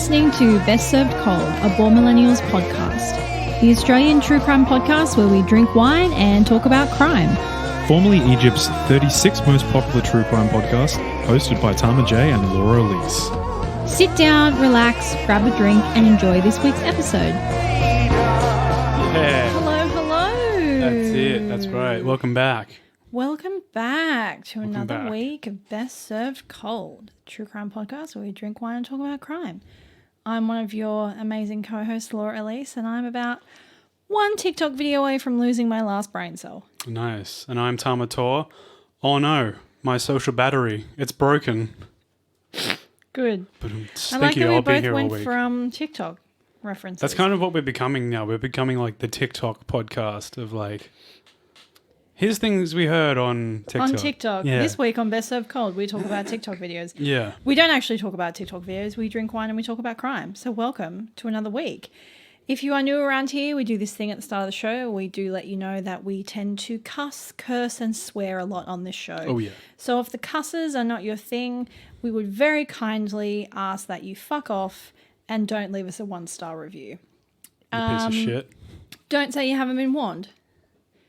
listening to Best Served Cold, a Born Millennials podcast, the Australian true crime podcast where we drink wine and talk about crime. Formerly Egypt's 36th most popular true crime podcast, hosted by Tama J and Laura Elise. Sit down, relax, grab a drink, and enjoy this week's episode. Yeah. Hello. That's it. That's right. Welcome back. Welcome back to another week of Best Served Cold, true crime podcast where we drink wine and talk about crime. I'm one of your amazing co-hosts, Laura Elise, and I'm about one TikTok video away from losing my last brain cell. Nice. And I'm Tama Tor. Oh no, my social battery. It's broken. Good. Thank I like you. that we I'll be both here all went week. from TikTok references. That's kind of what we're becoming now. We're becoming like the TikTok podcast of like, here's things we heard on TikTok. On TikTok. Yeah. This week on Best Served Cold, we talk about TikTok videos. Yeah. We don't actually talk about TikTok videos. We drink wine and we talk about crime. So welcome to another week. If you are new around here, we do this thing at the start of the show. We do let you know that we tend to cuss, curse, and swear a lot on this show. Oh, yeah. So if the cusses are not your thing, we would very kindly ask that you fuck off and don't leave us a 1-star review. You piece of shit. Don't say you haven't been warned.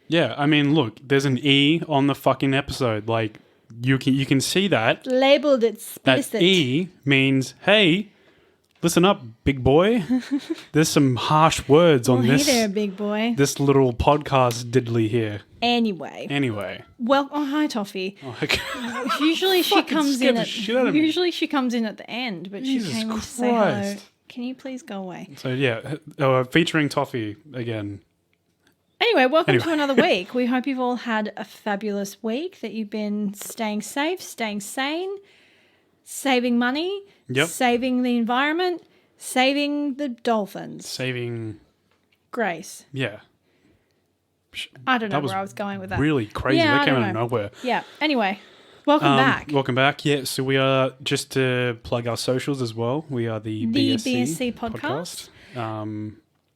Yeah, I mean, look, there's an E on the fucking episode. Like, you can see that. Labeled explicit. That E means, hey, listen up, big boy. There's some harsh words on Hey this. there, big boy. This little podcast diddly here. Anyway. Well, oh, hi, Toffee. Oh, okay. Usually she Fucking comes scared in the at shit out of me. usually she comes in at the end, but Jesus she came in to say hello. Christ. Can you please go away? So yeah, featuring Toffee again. Anyway, welcome to another week. We hope you've all had a fabulous week, that you've been staying safe, staying sane, saving money, saving the environment, saving the dolphins. Saving. Grace. Yeah. I don't know That where I was going with that. Really crazy. Yeah, That I came don't out of know. nowhere. Yeah. Anyway, welcome back. Welcome back. Yeah, so we are, just to plug our socials as well, we are the BSC podcast.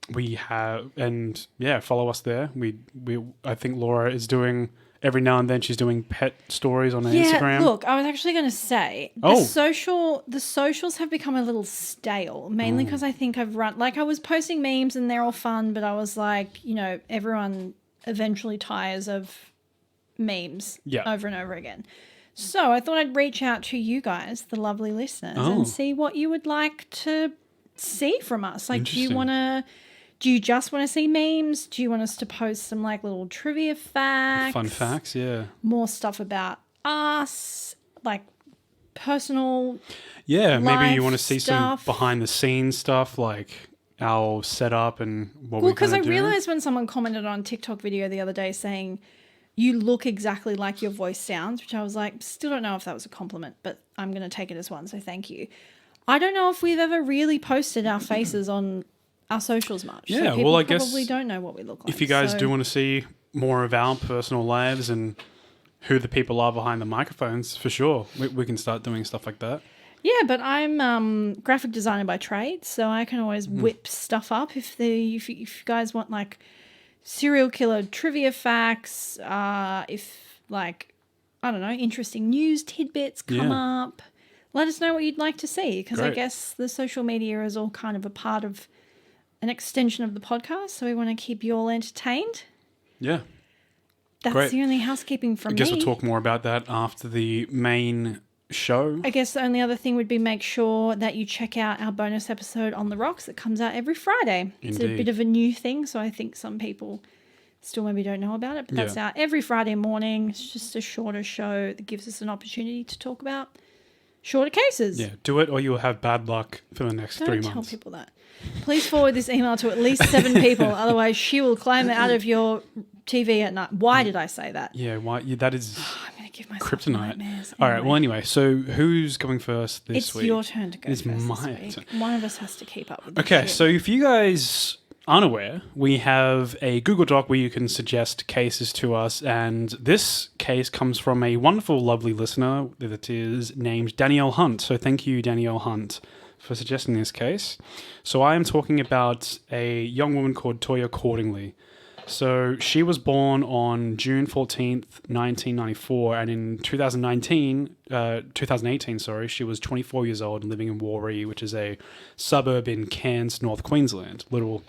We have, and yeah, follow us there. I think Laura is doing, every now and then she's doing pet stories on her Instagram. Look, I was actually going to say the socials have become a little stale, mainly because I think I was posting memes and they're all fun, but I was like, everyone eventually tires of memes over and over again. So I thought I'd reach out to you guys, the lovely listeners, and see what you would like to see from us. Like, do you just want to see memes? Do you want us to post some like little trivia facts? Fun facts, yeah. More stuff about us, like personal maybe you want to see stuff. some behind the scenes stuff, like our setup and what we because I do. realized when someone commented on a TikTok video the other day saying, you look exactly like your voice sounds, which I was like, still don't know if that was a compliment, but I'm going to take it as one, so thank you. I don't know if we've ever really posted our faces on our socials much. Yeah, so people I guess probably don't know what we look like. If you guys do want to see more of our personal lives and who the people are behind the microphones, for sure, we can start doing stuff like that. Yeah, but I'm graphic designer by trade, so I can always whip stuff up if you guys want like serial killer trivia facts, if like, I don't know, interesting news tidbits come up. Let us know what you'd like to see, because I guess the social media is all kind of a part of an extension of the podcast, so we want to keep you all entertained. Yeah. That's the only housekeeping from me. I guess we'll talk more about that after the main show. I guess the only other thing would be make sure that you check out our bonus episode on the rocks that comes out every Friday. Indeed. It's a bit of a new thing, so I think some people still maybe don't know about it, but that's out every Friday morning. It's just a shorter show that gives us an opportunity to talk about shorter cases. Yeah, do it or you'll have bad luck for the next 3 months. Don't tell people that. Please forward this email to at least 7 people, otherwise she will claim it out of your TV at night. Why did I say that? Yeah, why? That is I'm going to give myself kryptonite. nightmares. All right, well, anyway, so who's going first this week? It's your turn to go It's first my this week. turn. One of us has to keep up with this Okay, shit. so if you guys aren't aware, we have a Google Doc where you can suggest cases to us, and this case comes from a wonderful, lovely listener that is named Danielle Hunt. So thank you, Danielle Hunt, for suggesting this case. So I am talking about a young woman called Toyah Cordingley. So she was born on June 14th, 1994, and in 2018, she was 24 years old and living in Warree, which is a suburb in Cairns, North Queensland. Little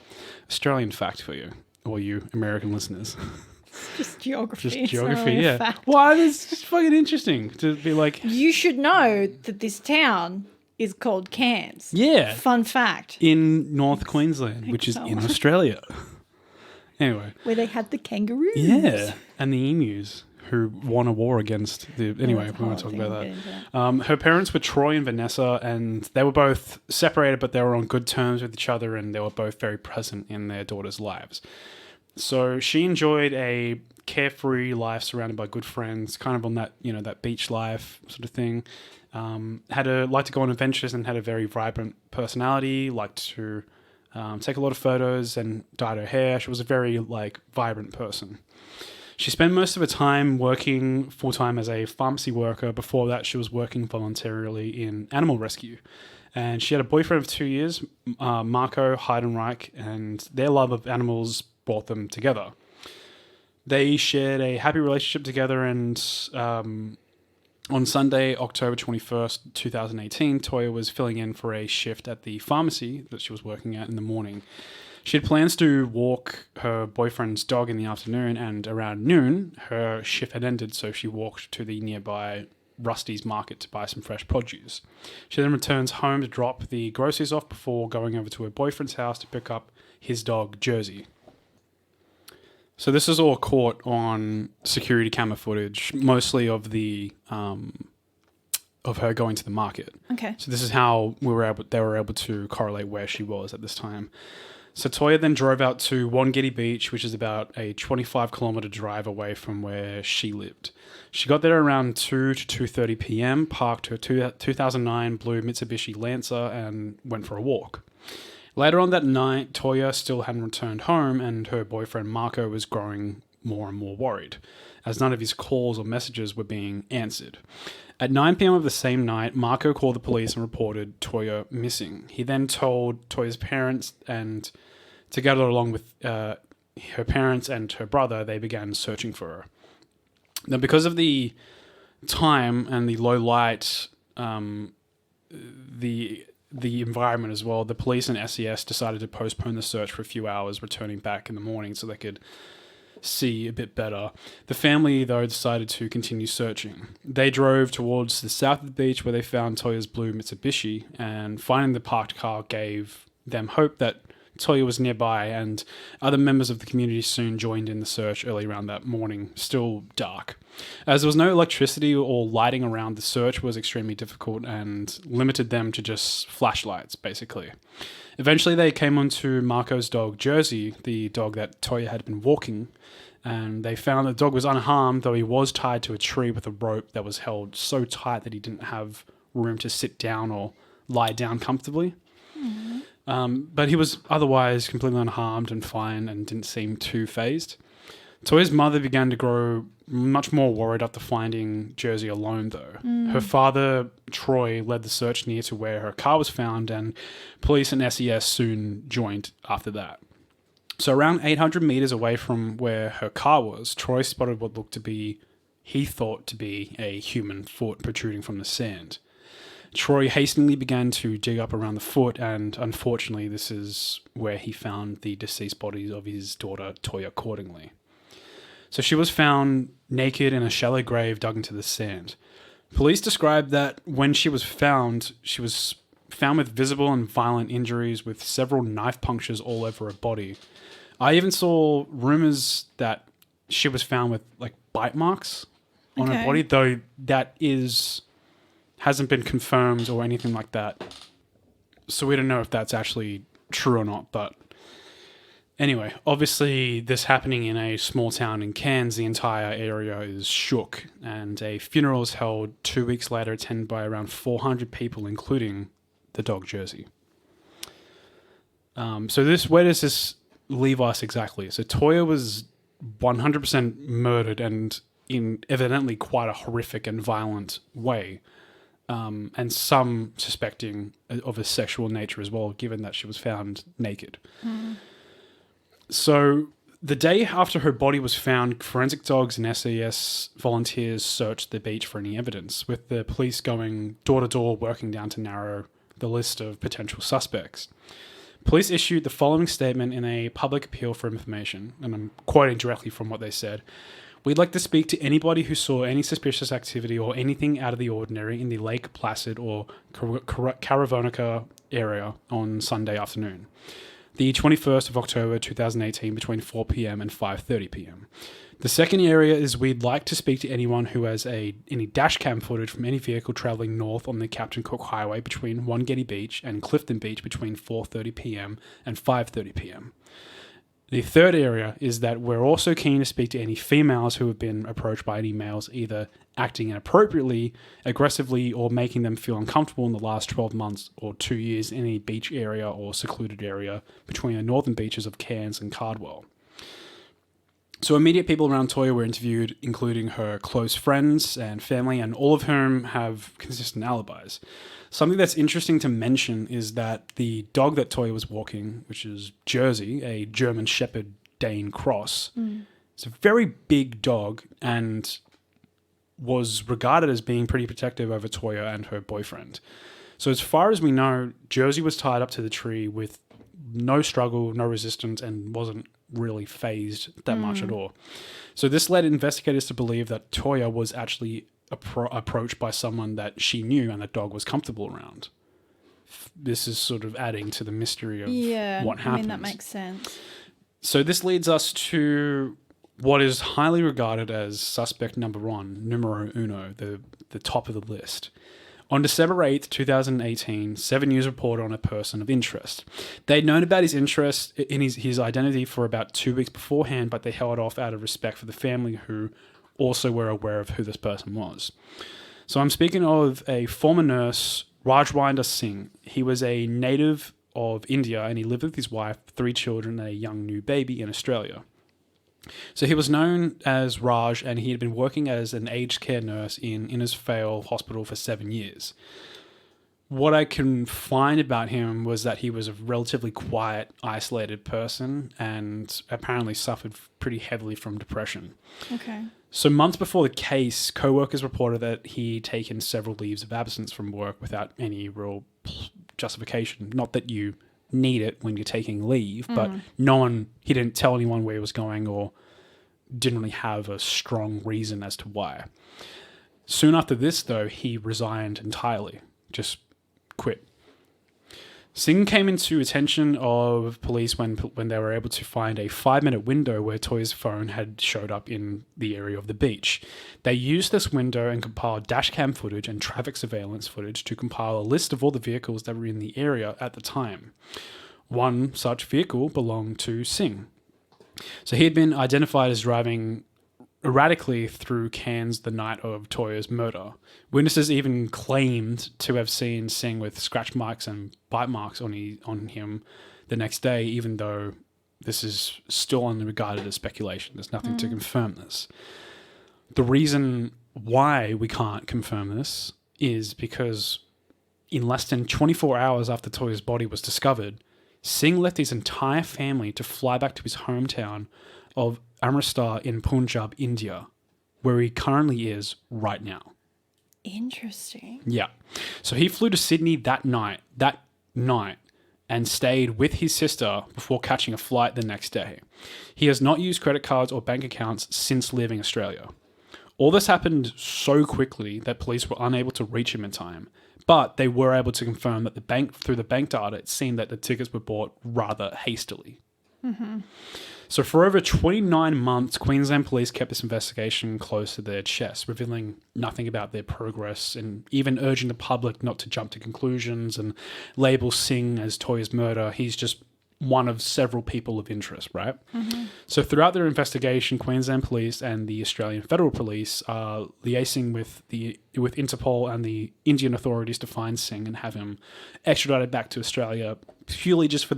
Australian fact for you, all you American listeners. Just geography. Just It's not geography, really a yeah. fact. Well, it's just fucking interesting to be like, You should know that this town is called Cairns. yeah, Fun fact. in North Queensland, which is so. in Australia. Anyway. Where they had the kangaroos. Yeah, and the emus who won a war against the... Anyway, that's a we won't whole talk thing. about We'll get that. into Her parents were Troy and Vanessa, and they were both separated, but they were on good terms with each other, and they were both very present in their daughters' lives. So she enjoyed a carefree life surrounded by good friends, kind of on that, that beach life sort of thing. Liked to go on adventures and had a very vibrant personality, liked to take a lot of photos and dyed her hair. She was a very vibrant person. She spent most of her time working full-time as a pharmacy worker. Before that, she was working voluntarily in animal rescue. And she had a boyfriend of 2 years, Marco Heidenreich, and their love of animals brought them together. They shared a happy relationship together, and on Sunday, October 21st, 2018, Toyah was filling in for a shift at the pharmacy that she was working at in the morning. She had plans to walk her boyfriend's dog in the afternoon, and around noon, her shift had ended, so she walked to the nearby Rusty's Market to buy some fresh produce. She then returns home to drop the groceries off before going over to her boyfriend's house to pick up his dog, Jersey. So this is all caught on security camera footage, mostly of the of her going to the market. Okay. So this is how they were able to correlate where she was at this time. So Toyah then drove out to Wangiddy Beach, which is about a 25-kilometer drive away from where she lived. She got there around 2 to 2:30 p.m., parked her 2009 blue Mitsubishi Lancer, and went for a walk. Later on that night, Toyah still hadn't returned home, and her boyfriend Marco was growing more and more worried, as none of his calls or messages were being answered. At 9 p.m. of the same night, Marco called the police and reported Toyah missing. He then told Toyah's parents, and together along with her parents and her brother, they began searching for her. Now, because of the time and the low light, the environment as well, the police and SES decided to postpone the search for a few hours, returning back in the morning so they could see a bit better. The family, though, decided to continue searching. They drove towards the south of the beach where they found Toyah's blue Mitsubishi, and finding the parked car gave them hope that Toyah was nearby, and other members of the community soon joined in the search early around that morning, still dark. As there was no electricity or lighting around, the search was extremely difficult and limited them to just flashlights, basically. Eventually, they came onto Marco's dog, Jersey, the dog that Toyah had been walking, and they found the dog was unharmed, though he was tied to a tree with a rope that was held so tight that he didn't have room to sit down or lie down comfortably. But he was otherwise completely unharmed and fine and didn't seem too phased. Toyah's mother began to grow much more worried after finding Jersey alone, though. Her father, Troy, led the search near to where her car was found, and police and SES soon joined after that. So around 800 meters away from where her car was, Troy spotted what he thought to be a human foot protruding from the sand. Troy hastily began to dig up around the foot, and unfortunately, this is where he found the deceased bodies of his daughter, Toyah Cordingley. So she was found naked in a shallow grave dug into the sand. Police described that when she was found with visible and violent injuries with several knife punctures all over her body. I even saw rumors that she was found with bite marks on her body, though that hasn't been confirmed or anything like that. So we don't know if that's actually true or not. But anyway, obviously this happening in a small town in Cairns, the entire area is shook, and a funeral is held 2 weeks later, attended by around 400 people, including the dog Jersey. Where does this leave us exactly? So Toyah was 100% murdered, and in evidently quite a horrific and violent way. And some suspecting of a sexual nature as well, given that she was found naked. So The day after her body was found, forensic dogs and SAS volunteers searched the beach for any evidence, with the police going door to door, working down to narrow the list of potential suspects. Police issued the following statement in a public appeal for information, and I'm quoting directly from what they said. We'd like to speak to anybody who saw any suspicious activity or anything out of the ordinary in the Lake Placid or Caravonica area on Sunday afternoon, the 21st of October 2018, between 4 p.m. and 5:30 p.m. The second area is we'd like to speak to anyone who has any dash cam footage from any vehicle traveling north on the Captain Cook Highway between Wangari Beach and Clifton Beach between 4:30 p.m. and 5:30 p.m. The third area is that we're also keen to speak to any females who have been approached by any males either acting inappropriately, aggressively, or making them feel uncomfortable in the last 12 months or 2 years in any beach area or secluded area between the northern beaches of Cairns and Cardwell. So immediate people around Toyah were interviewed, including her close friends and family, and all of whom have consistent alibis. Something that's interesting to mention is that the dog that Toyah was walking, which is Jersey, a German Shepherd Dane cross, it's a very big dog and was regarded as being pretty protective over Toyah and her boyfriend. So as far as we know, Jersey was tied up to the tree with no struggle, no resistance, and wasn't really phased that much at all. So this led investigators to believe that Toyah was actually approached by someone that she knew and the dog was comfortable around. This is sort of adding to the mystery of what happened. I mean, that makes sense. So this leads us to what is highly regarded as suspect number one, numero uno, the top of the list. On December 8th, 2018, 7 News reported on a person of interest. They'd known about his interest in his identity for about 2 weeks beforehand, but they held off out of respect for the family who also were aware of who this person was. So I'm speaking of a former nurse, Rajwanda Singh. He was a native of India and he lived with his wife, 3 children, and a young new baby in Australia. So he was known as Raj, and he had been working as an aged care nurse in Innisfail Hospital for 7 years. What I can find about him was that he was a relatively quiet, isolated person and apparently suffered pretty heavily from depression. Okay. So months before the case, co-workers reported that he'd taken several leaves of absence from work without any real justification. Not that you need it when you're taking leave, but he didn't tell anyone where he was going or didn't really have a strong reason as to why. Soon after this, though, he resigned entirely, just quit. Singh came into attention of police when they were able to find a 5-minute window where Toyah's phone had showed up in the area of the beach. They used this window and compiled dashcam footage and traffic surveillance footage to compile a list of all the vehicles that were in the area at the time. One such vehicle belonged to Singh. So he had been identified as driving erratically through Cairns the night of Toyah's murder. Witnesses even claimed to have seen Singh with scratch marks and bite marks on him the next day, even though this is still only regarded as speculation. There's nothing to confirm this. The reason why we can't confirm this is because in less than 24 hours after Toyah's body was discovered, Singh left his entire family to fly back to his hometown of Amritsar in Punjab, India, where he currently is right now. Interesting. Yeah. So he flew to Sydney that night, and stayed with his sister before catching a flight the next day. He has not used credit cards or bank accounts since leaving Australia. All this happened so quickly that police were unable to reach him in time, but they were able to confirm that through the bank data, it seemed that the tickets were bought rather hastily. Mm-hmm. So for over 29 months, Queensland police kept this investigation close to their chest, revealing nothing about their progress and even urging the public not to jump to conclusions and label Singh as Toyah's murder. He's just one of several people of interest, right? Mm-hmm. So throughout their investigation, Queensland Police and the Australian Federal Police are liaising with Interpol and the Indian authorities to find Singh and have him extradited back to Australia, purely just for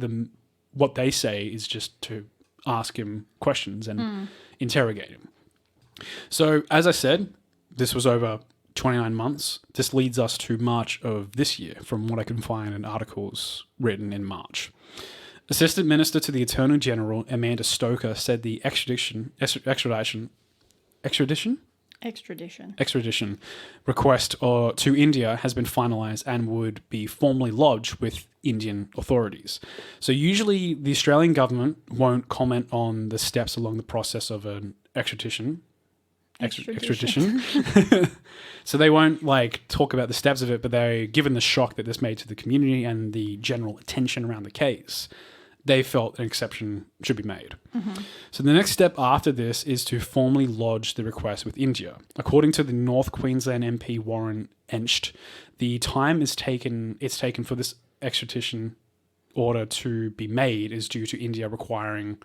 what they say is just to ask him questions and interrogate him. So as I said, this was over 29 months. This leads us to March of this year, from what I can find in articles written in March. Assistant Minister to the Attorney General, Amanda Stoker, said the extradition request to India has been finalised and would be formally lodged with Indian authorities. So usually the Australian government won't comment on the steps along the process of an extradition. So they won't like talk about the steps of it, but they, given the shock that this made to the community and the general attention around the case, they felt an exception should be made. Mm-hmm. So the next step after this is to formally lodge the request with India. According to the North Queensland MP Warren Entsch, the time it's taken for this extradition order to be made is due to India requiring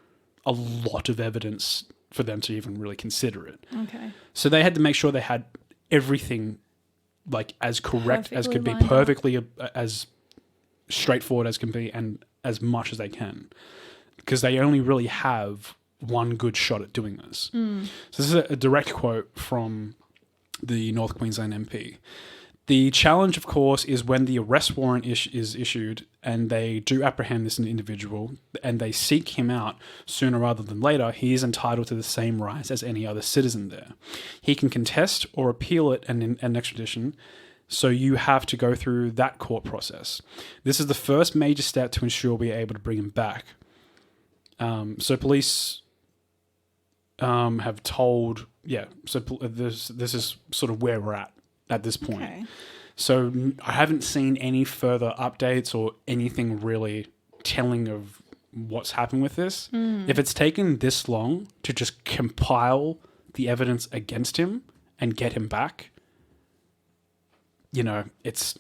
a lot of evidence for them to even really consider it. Okay. So they had to make sure they had everything like as correct as could be, perfectly as straightforward as can be, and as much as they can, because they only really have one good shot at doing this. So this is a direct quote from the North Queensland MP. The challenge, of course, is when the arrest warrant is issued and they do apprehend this individual and they seek him out sooner rather than later, he is entitled to the same rights as any other citizen there. He can contest or appeal it an extradition, so you have to go through that court process. This is the first major step to ensure we are able to bring him back. So police have told, so this is sort of where we're at this point. Okay. So I haven't seen any further updates or anything really telling of what's happened with this. If it's taken this long to just compile the evidence against him and get him back, you know, it's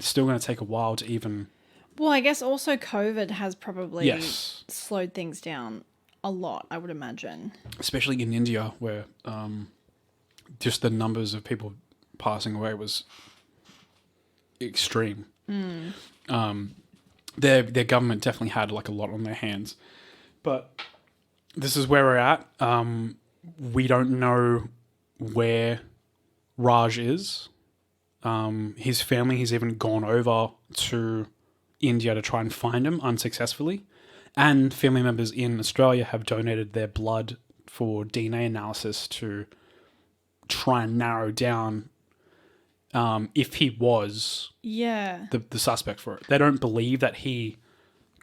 still going to take a while to even... Well, I guess also COVID has probably slowed things down a lot, I would imagine. Especially in India, where just the numbers of people passing away was extreme. Their government definitely had like a lot on their hands, but this is where we're at. We don't know where Raj is. His family has even gone over to India to try and find him unsuccessfully, and family members in Australia have donated their blood for DNA analysis to try and narrow down if he was the suspect for it. They don't believe that he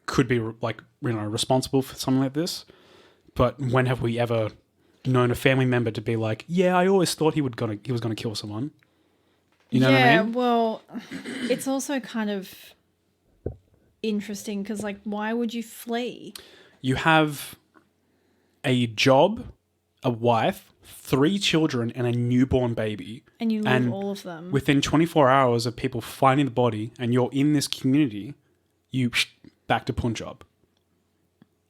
could be responsible for something like this. But when have we ever known a family member to be like, yeah, I always thought he was gonna kill someone? You know what I mean? Well, it's also kind of interesting because, like, why would you flee? You have a job, a wife, 3 children, and a newborn baby. And you leave all of them. Within 24 hours of people finding the body and you're in this community, you back to Punjab.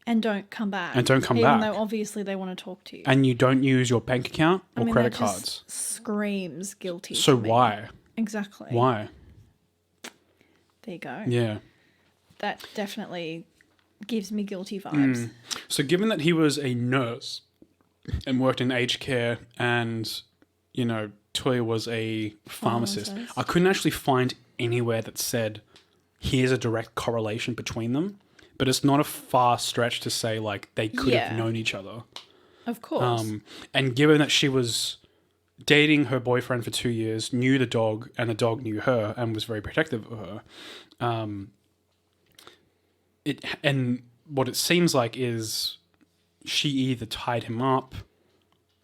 And don't come back. Even though obviously they want to talk to you. And you don't use your bank account or credit cards. Just screams guilty. So why? Exactly. Why? There you go. Yeah. That definitely gives me guilty vibes. So given that he was a nurse and worked in aged care and, you know, Toyah was a pharmacist, I couldn't actually find anywhere that said here's a direct correlation between them. But it's not a far stretch to say, like, they could have known each other. Of course. And given that she was dating her boyfriend for 2 years, knew the dog, and the dog knew her and was very protective of her, and what it seems like is she either tied him up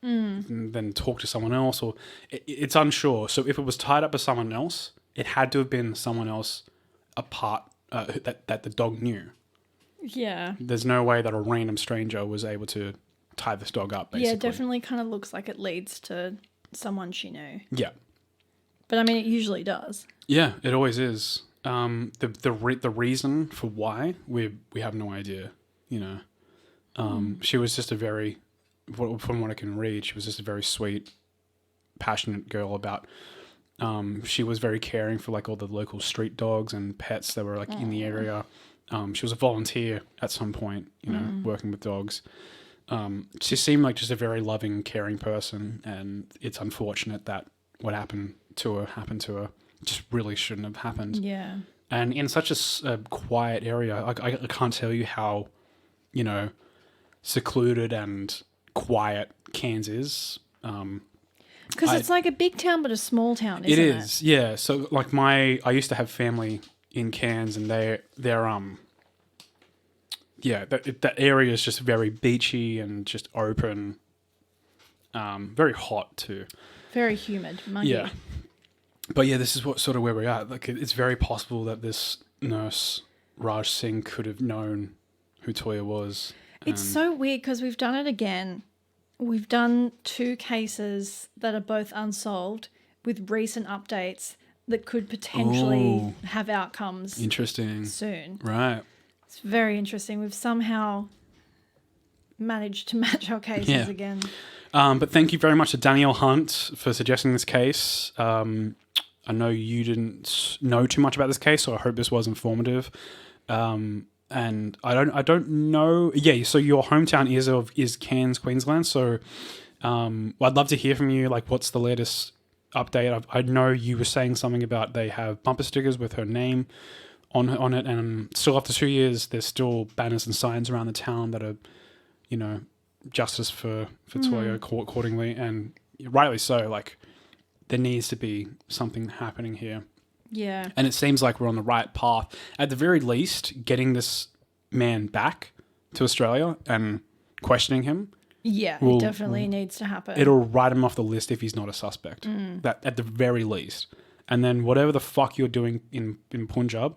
and then talked to someone else, or it's unsure. So if it was tied up with someone else, it had to have been someone else apart that the dog knew. Yeah. There's no way that a random stranger was able to tie this dog up, basically. Yeah, it definitely kind of looks like it leads to someone she knew. Yeah. But I mean, it usually does. Yeah, it always is. The reason for why, we have no idea, you know. She was just a very, from what I can read, she was just a very sweet, passionate girl about... she was very caring for like all the local street dogs and pets that were like in the area. She was a volunteer at some point, you know, working with dogs. She seemed like just a very loving, caring person, and it's unfortunate that what happened to her. It just really shouldn't have happened. Yeah. And in such a quiet area, I can't tell you how, secluded and quiet Cairns is. Because it's like a big town, but a small town, isn't it? It is, yeah. So like I used to have family in Cairns, and they're that area is just very beachy and just open, very hot too. Very humid, muggy. Yeah. But yeah, this is sort of where we're at. Like, it's very possible that this nurse, Raj Singh, could have known who Toyah was. It's so weird because we've done it again. We've done 2 cases that are both unsolved with recent updates that could potentially have outcomes interesting soon. Right. It's very interesting. We've somehow managed to match our cases again. But thank you very much to Danielle Hunt for suggesting this case. I know you didn't know too much about this case, so I hope this was informative. And I don't know. Yeah, so your hometown is Cairns, Queensland. So I'd love to hear from you. Like, what's the latest update? I know you were saying something about they have bumper stickers with her name on it, and still after 2 years, there's still banners and signs around the town that are, justice for Toyah, Cordingley, and rightly so. Like, there needs to be something happening here. Yeah. And it seems like we're on the right path. At the very least, getting this man back to Australia and questioning him. Yeah, it definitely needs to happen. It'll write him off the list if he's not a suspect. That at the very least. And then whatever the fuck you're doing in Punjab,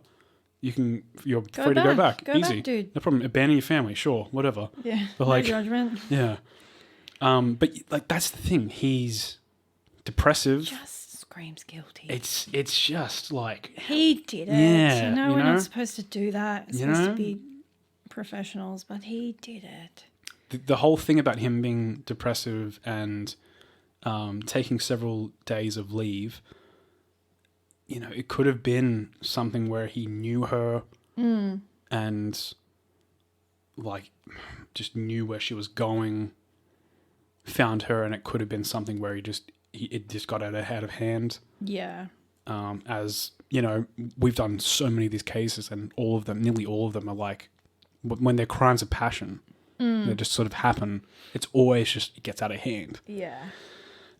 you're free to go back. Go easy. back, dude. No problem. Abandon your family, sure, whatever. Yeah. But no judgment. Yeah. But like that's the thing. He's depressive. Just screams guilty. It's just like he did it. Yeah, we're not supposed to do that. It's supposed to be professionals, but he did it. The whole thing about him being depressive and taking several days of leave, it could have been something where he knew her and like just knew where she was going, found her, and it could have been something where it just got out of hand. Yeah. As we've done so many of these cases, and nearly all of them are like when they're crimes of passion. They just sort of happen. It's always it gets out of hand. Yeah.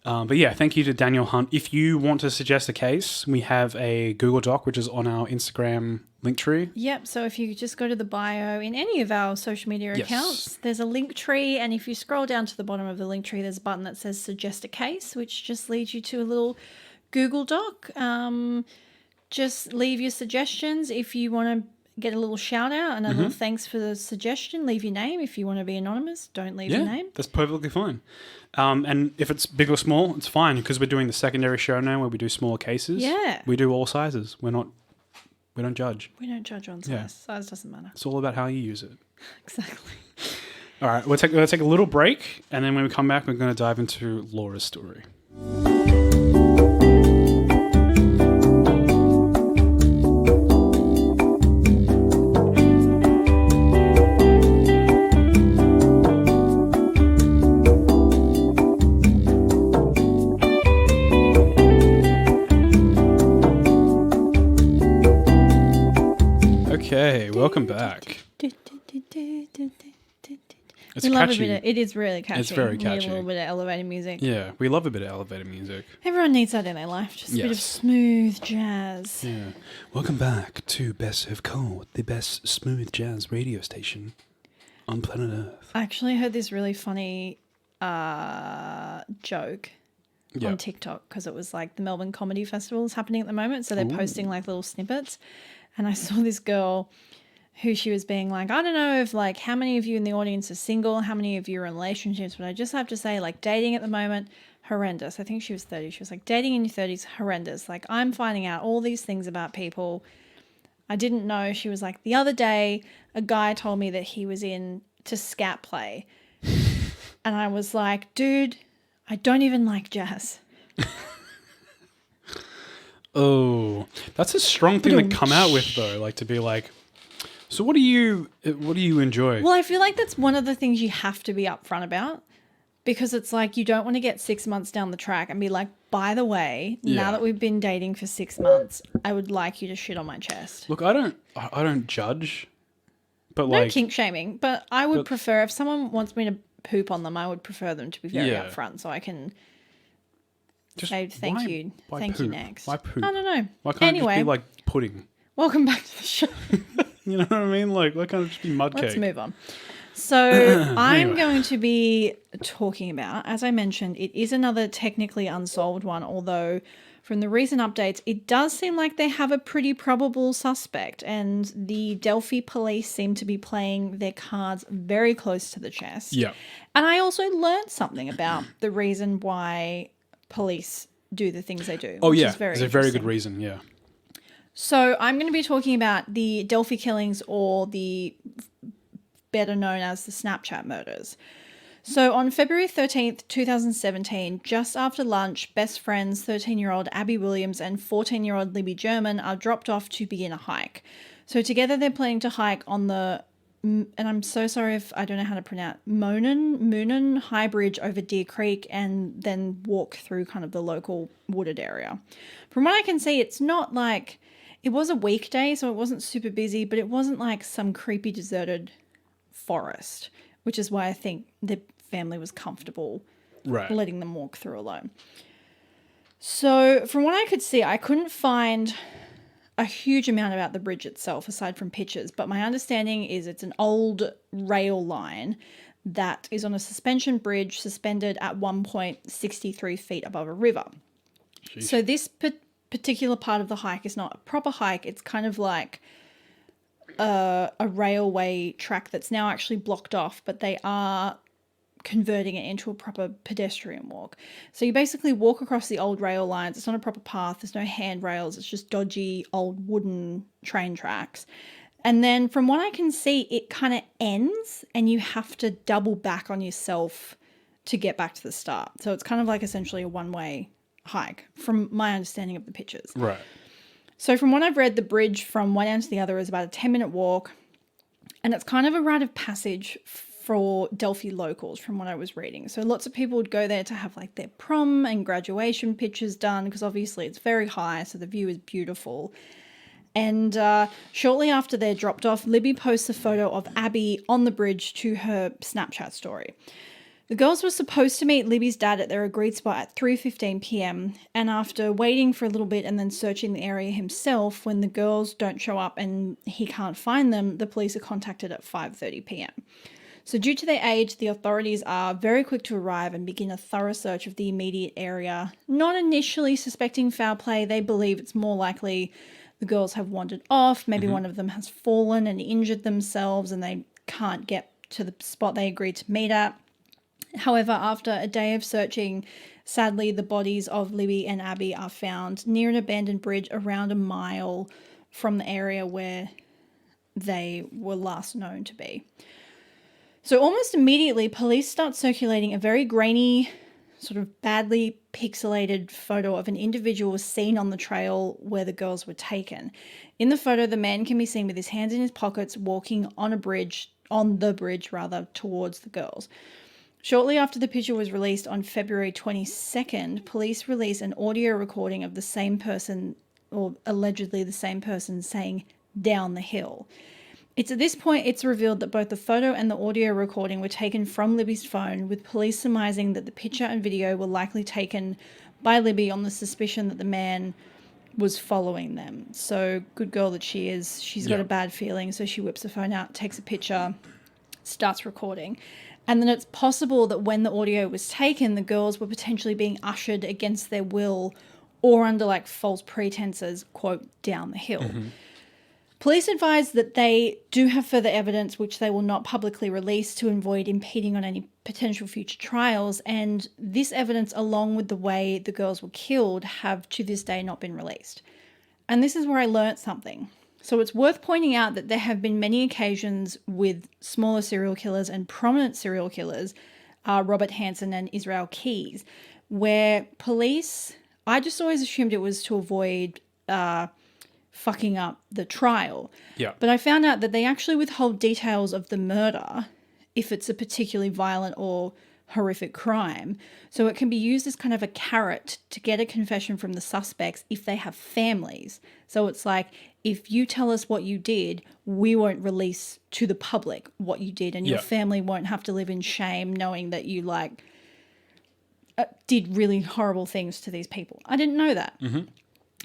But yeah, thank you to Daniel Hunt. If you want to suggest a case, we have a Google Doc, which is on our Instagram link tree. Yep. So if you just go to the bio in any of our social media accounts, there's a link tree. And if you scroll down to the bottom of the link tree, there's a button that says suggest a case, which just leads you to a little Google Doc. Just leave your suggestions. If you want to get a little shout out and a little thanks for the suggestion, leave your name. If you want to be anonymous, don't leave your name. That's perfectly fine. And if it's big or small, it's fine because we're doing the secondary show now where we do smaller cases. Yeah. We do all sizes. We don't judge. We don't judge on size. Yeah. Size doesn't matter. It's all about how you use it. Exactly. All right, we're going to take a little break, and then when we come back, we're going to dive into Laura's story. Okay, welcome back. It's we love catchy. it is really catchy. It's very We need catchy. a little bit of elevator music. Yeah, we love a bit of elevator music. Everyone needs that in their life. Just a bit of smooth jazz. Yeah. Welcome back to Best of Cold, the best smooth jazz radio station on planet Earth. I actually heard this really funny joke on TikTok because it was like the Melbourne Comedy Festival is happening at the moment. So they're posting like little snippets. And I saw this girl who she was being like, I don't know if like how many of you in the audience are single, how many of you are in relationships, but I just have to say like dating at the moment, horrendous. I think she was 30. She was like, dating in your 30s, horrendous. Like I'm finding out all these things about people I didn't know. She was like, the other day a guy told me that he was into scat play. And I was like, dude, I don't even like jazz. Oh, that's a strong thing to come out with though, like to be like, so what do you enjoy? Well, I feel like that's one of the things you have to be upfront about because it's like you don't want to get 6 months down the track and be like, by the way, now that we've been dating for 6 months, I would like you to shit on my chest. Look, I don't judge, but No like kink shaming, but I would prefer if someone wants me to poop on them, I would prefer them to be very upfront so I can say thank you next. Why poop? I don't know. Why can't it just be like pudding? Welcome back to the show. You know what I mean? Like, why can't it just be mud cake? Let's move on. So I'm going to be talking about, as I mentioned, it is another technically unsolved one, although from the recent updates, it does seem like they have a pretty probable suspect, and the Delphi police seem to be playing their cards very close to the chest. Yeah. And I also learned something about the reason why police do the things they do. Oh, which yeah. Is very There's a very good reason, yeah. So I'm going to be talking about the Delphi killings, or the better known as the Snapchat murders. So on February 13th, 2017, just after lunch, best friends 13-year-old Abby Williams and 14-year-old Libby German are dropped off to begin a hike. So together they're planning to hike on the, and I'm so sorry if I don't know how to pronounce, Moonan High Bridge over Deer Creek, and then walk through kind of the local wooded area. From what I can see, it's not like, it was a weekday, so it wasn't super busy, but it wasn't like some creepy deserted forest, which is why I think the family was comfortable letting them walk through alone. So from what I could see, I couldn't find a huge amount about the bridge itself aside from pictures, but my understanding is it's an old rail line that is on a suspension bridge suspended at 1.63 feet above a river. Jeez. So this particular part of the hike is not a proper hike. It's kind of like a railway track that's now actually blocked off, but they are converting it into a proper pedestrian walk. So you basically walk across the old rail lines. It's not a proper path. There's no handrails. It's just dodgy old wooden train tracks. And then from what I can see, it kind of ends and you have to double back on yourself to get back to the start. So it's kind of like essentially a one-way hike from my understanding of the pictures. Right. So from what I've read, the bridge from one end to the other is about a 10-minute walk, and it's kind of a rite of passage for Delphi locals from what I was reading. So lots of people would go there to have like their prom and graduation pictures done, because obviously it's very high, so the view is beautiful. And shortly after they're dropped off, Libby posts a photo of Abby on the bridge to her Snapchat story. The girls were supposed to meet Libby's dad at their agreed spot at 3:15 p.m. And after waiting for a little bit and then searching the area himself, when the girls don't show up and he can't find them, the police are contacted at 5:30 p.m. So due to their age, the authorities are very quick to arrive and begin a thorough search of the immediate area. Not initially suspecting foul play, they believe it's more likely the girls have wandered off, maybe one of them has fallen and injured themselves and they can't get to the spot they agreed to meet at. However, after a day of searching, sadly, the bodies of Libby and Abby are found near an abandoned bridge around a mile from the area where they were last known to be. So almost immediately, police start circulating a very grainy, sort of badly pixelated photo of an individual seen on the trail where the girls were taken. In the photo, the man can be seen with his hands in his pockets walking on the bridge towards the girls. Shortly after the picture was released on February 22nd, police released an audio recording of the same person, or allegedly the same person, saying, "down the hill." It's at this point it's revealed that both the photo and the audio recording were taken from Libby's phone, with police surmising that the picture and video were likely taken by Libby on the suspicion that the man was following them. So good girl that she is, she's got a bad feeling, so she whips her phone out, takes a picture, starts recording. And then it's possible that when the audio was taken, the girls were potentially being ushered against their will or under like false pretenses, quote, down the hill. Mm-hmm. Police advised that they do have further evidence which they will not publicly release to avoid impeding on any potential future trials. And this evidence, along with the way the girls were killed, have to this day not been released. And this is where I learnt something. So it's worth pointing out that there have been many occasions with smaller serial killers and prominent serial killers, Robert Hansen and Israel Keyes, where police, I just always assumed it was to avoid fucking up the trial. Yeah. But I found out that they actually withhold details of the murder if it's a particularly violent or horrific crime. So it can be used as kind of a carrot to get a confession from the suspects if they have families. So it's like, if you tell us what you did, we won't release to the public what you did, and your family won't have to live in shame knowing that you did really horrible things to these people. I didn't know that.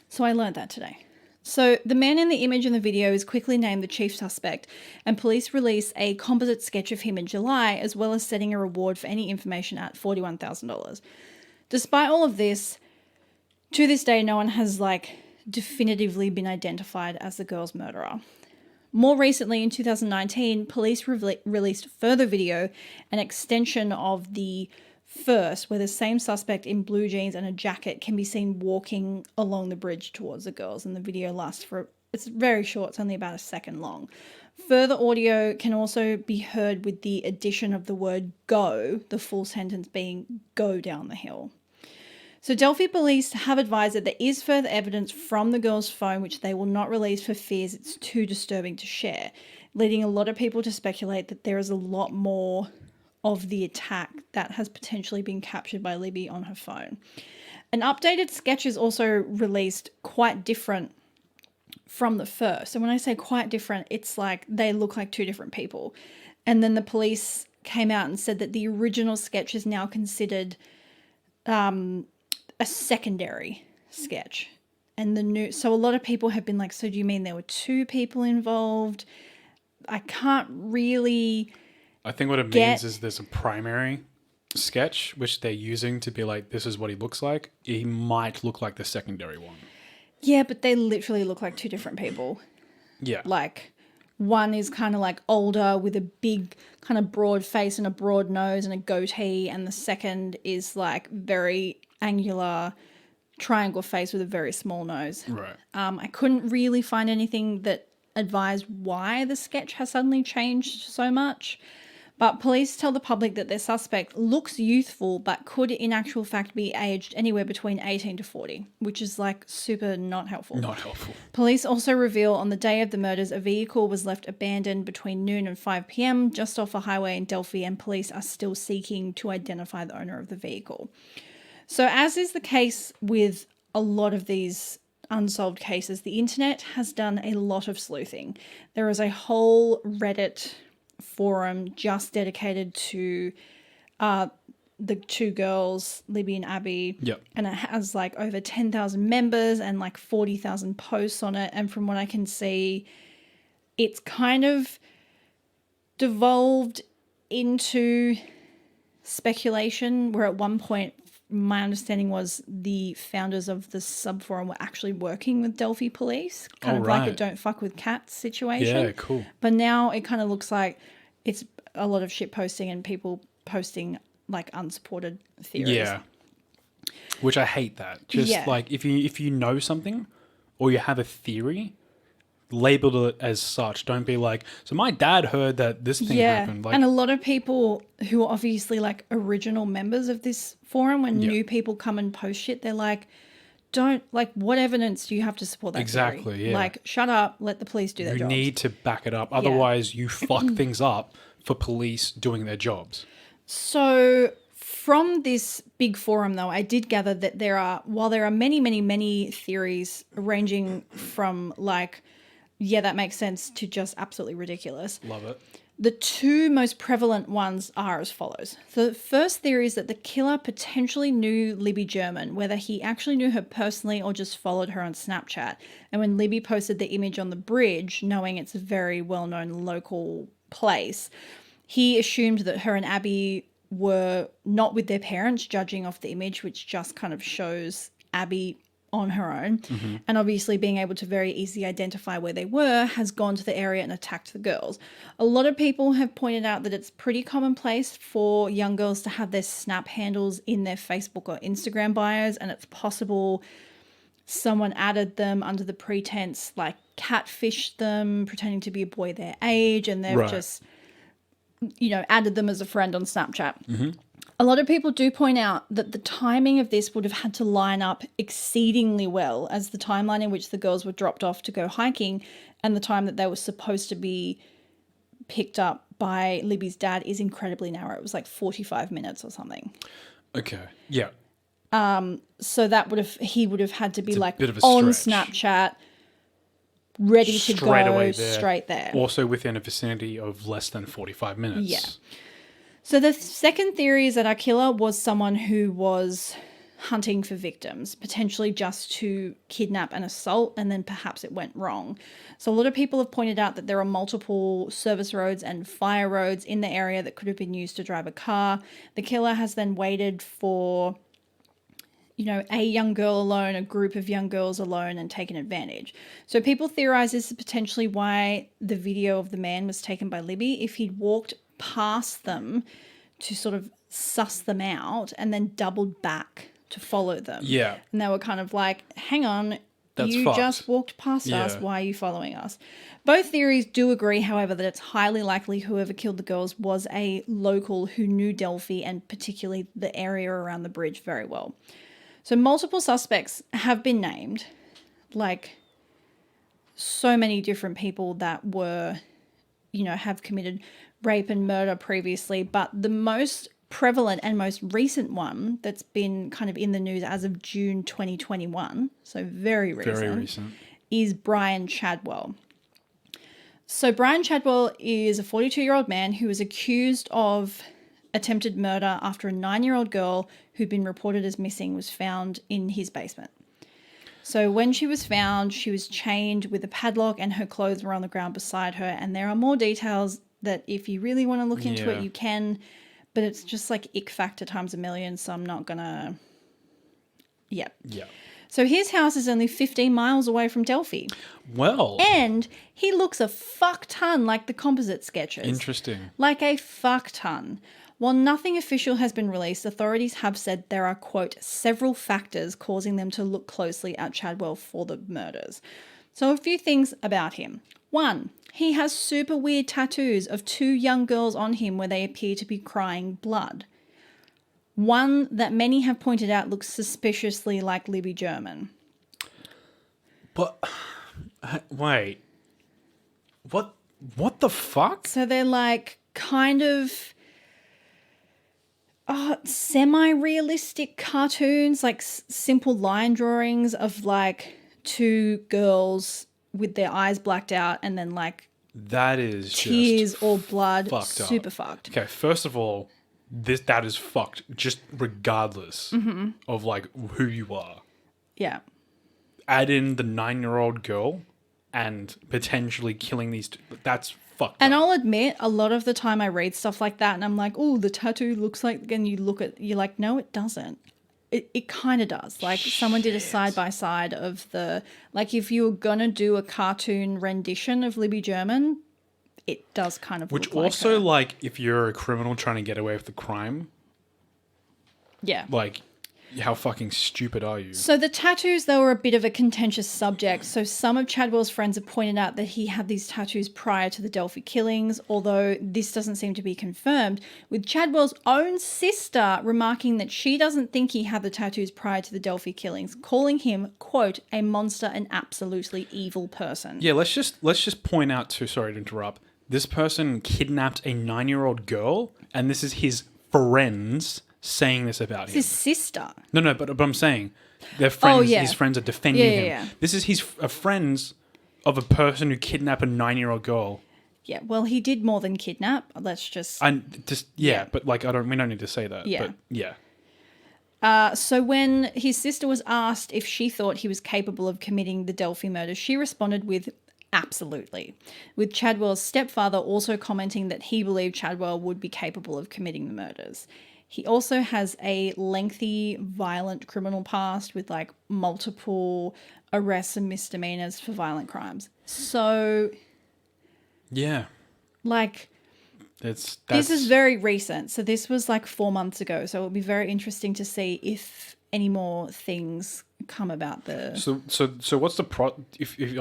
So I learned that today. So the man in the image in the video is quickly named the chief suspect, and police release a composite sketch of him in July, as well as setting a reward for any information at $41,000. Despite all of this, to this day, no one has definitively been identified as the girl's murderer. More recently, in 2019, police released further video, an extension of the first, where the same suspect in blue jeans and a jacket can be seen walking along the bridge towards the girls, and the video lasts it's very short, it's only about a second long. Further audio can also be heard with the addition of the word go, the full sentence being go down the hill. So Delphi police have advised that there is further evidence from the girl's phone which they will not release for fears it's too disturbing to share, leading a lot of people to speculate that there is a lot more of the attack that has potentially been captured by Libby on her phone. An updated sketch is also released, quite different from the first. And when I say quite different, it's like they look like two different people. And then the police came out and said that the original sketch is now considered a secondary sketch. And so a lot of people have been like, so do you mean there were two people involved? I can't really... I think what it means is there's a primary sketch, which they're using to be like, this is what he looks like. He might look like the secondary one. Yeah, but they literally look like two different people. Yeah. One is kind of older with a big kind of broad face and a broad nose and a goatee. And the second is very angular triangle face with a very small nose. Right. I couldn't really find anything that advised why the sketch has suddenly changed so much. But police tell the public that their suspect looks youthful but could in actual fact be aged anywhere between 18 to 40, which is super not helpful. Not helpful. Police also reveal on the day of the murders a vehicle was left abandoned between noon and 5 p.m. just off a highway in Delphi, and police are still seeking to identify the owner of the vehicle. So as is the case with a lot of these unsolved cases, the internet has done a lot of sleuthing. There is a whole Reddit forum just dedicated to the two girls, Libby and Abby. Yep. And it has over 10,000 members and 40,000 posts on it. And from what I can see, it's kind of devolved into speculation, where at one point my understanding was the founders of the subforum were actually working with Delphi police, kind of like a don't fuck with cats situation. Yeah, cool. But now it kind of looks like it's a lot of shit posting and people posting unsupported theories. Yeah. Which I hate that. Just if you know something or you have a theory, label it as such. Don't be like, so my dad heard that this thing happened. And a lot of people who are obviously original members of this forum, when new people come and post shit, they're like, don't, what evidence do you have to support that exactly, theory? Yeah. Shut up, let the police do their jobs. You need to back it up. Otherwise, you fuck things up for police doing their jobs. So from this big forum, though, I did gather that while there are many, many, many theories ranging from yeah, that makes sense to just absolutely ridiculous. Love it. The two most prevalent ones are as follows. The first theory is that the killer potentially knew Libby German, whether he actually knew her personally or just followed her on Snapchat. And when Libby posted the image on the bridge, knowing it's a very well-known local place, he assumed that her and Abby were not with their parents, judging off the image, which just kind of shows Abby on her own. Mm-hmm. And obviously being able to very easily identify where they were, has gone to the area and attacked the girls. A lot of people have pointed out that it's pretty commonplace for young girls to have their Snap handles in their Facebook or Instagram bios, and it's possible someone added them under the pretense, catfished them, pretending to be a boy their age, and they've just, added them as a friend on Snapchat. Mm-hmm. A lot of people do point out that the timing of this would have had to line up exceedingly well, as the timeline in which the girls were dropped off to go hiking and the time that they were supposed to be picked up by Libby's dad is incredibly narrow. It was like 45 minutes or something. Okay. Yeah. So he would have had to be like bit of a on stretch. Snapchat, ready to Straight go away there. straight there. Also within a vicinity of less than 45 minutes. Yeah. So the second theory is that our killer was someone who was hunting for victims, potentially just to kidnap and assault, and then perhaps it went wrong. So a lot of people have pointed out that there are multiple service roads and fire roads in the area that could have been used to drive a car. The killer has then waited for, a young girl alone, a group of young girls alone, and taken advantage. So people theorize this is potentially why the video of the man was taken by Libby. If he'd walked past them to sort of suss them out and then doubled back to follow them. Yeah. And they were kind of like, hang on, That's you fucked. just walked past us. Why are you following us? Both theories do agree, however, that it's highly likely whoever killed the girls was a local who knew Delphi and particularly the area around the bridge very well. So multiple suspects have been named, like so many different people that were, have committed rape and murder previously, but the most prevalent and most recent one that's been kind of in the news as of June 2021, so very recent, is Brian Chadwell. So Brian Chadwell is a 42-year-old man who was accused of attempted murder after a 9-year-old girl who'd been reported as missing was found in his basement. So when she was found, she was chained with a padlock and her clothes were on the ground beside her. And there are more details that if you really want to look into it, you can. But it's just like ick factor times a million, so I'm not going to... Yeah. So his house is only 15 miles away from Delphi. Well. And he looks a fuck ton like the composite sketches. Interesting. Like a fuck ton. While nothing official has been released, authorities have said there are, quote, several factors causing them to look closely at Chadwell for the murders. So a few things about him. 1, he has super weird tattoos of 2 young girls on him where they appear to be crying blood. One that many have pointed out looks suspiciously like Libby German. But, wait. What the fuck? So they're like kind of semi-realistic cartoons, like simple line drawings of like 2 girls with their eyes blacked out and then like that is tears just or blood. fucked Super up. fucked. Okay, first of all, that is fucked, just regardless of like who you are. Yeah. Add in the 9-year-old girl and potentially killing these two. That's fucked And up. I'll admit, a lot of the time I read stuff like that and I'm like, oh, the tattoo looks like, and you're like, no, it doesn't. It kind of does. Like someone did a side-by-side of like if you were going to do a cartoon rendition of Libby German, it does kind of Which look also, like her. like, if you're a criminal trying to get away with the crime, Yeah. like, how fucking stupid are you? So the tattoos, though, were a bit of a contentious subject. So some of Chadwell's friends have pointed out that he had these tattoos prior to the Delphi killings, although this doesn't seem to be confirmed, with Chadwell's own sister remarking that she doesn't think he had the tattoos prior to the Delphi killings, calling him, quote, a monster and absolutely evil person. Yeah, let's just point out too, sorry to interrupt, this person kidnapped a 9-year-old girl, and this is his friends saying this about him. His sister. No, but I'm saying their friends, yeah. his friends are defending him. Yeah. This is his friends of a person who kidnapped a 9-year-old girl. Yeah, well, he did more than kidnap. Let's just... But like, we don't need to say that. Yeah. But yeah. So when his sister was asked if she thought he was capable of committing the Delphi murders, she responded with absolutely, with Chadwell's stepfather also commenting that he believed Chadwell would be capable of committing the murders. He also has a lengthy, violent criminal past with like multiple arrests and misdemeanors for violent crimes. So, Yeah. like, This is very recent. So this was like 4 months ago. So it'll be very interesting to see if any more things come about the... So what's the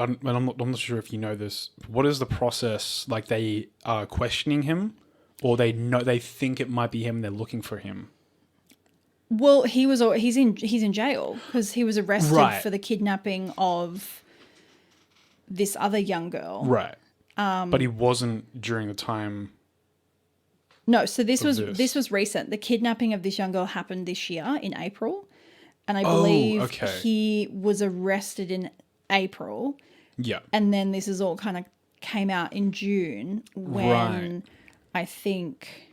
I'm not sure if you know this. What is the process? Like, they are questioning him, or they think it might be him. They're looking for him. Well, he's in jail because he was arrested Right. for the kidnapping of this other young girl. Right. But he wasn't during the time. No, so this was recent. The kidnapping of this young girl happened this year in April, and I believe he was arrested in April. Yeah. And then this is all kind of came out in June when I think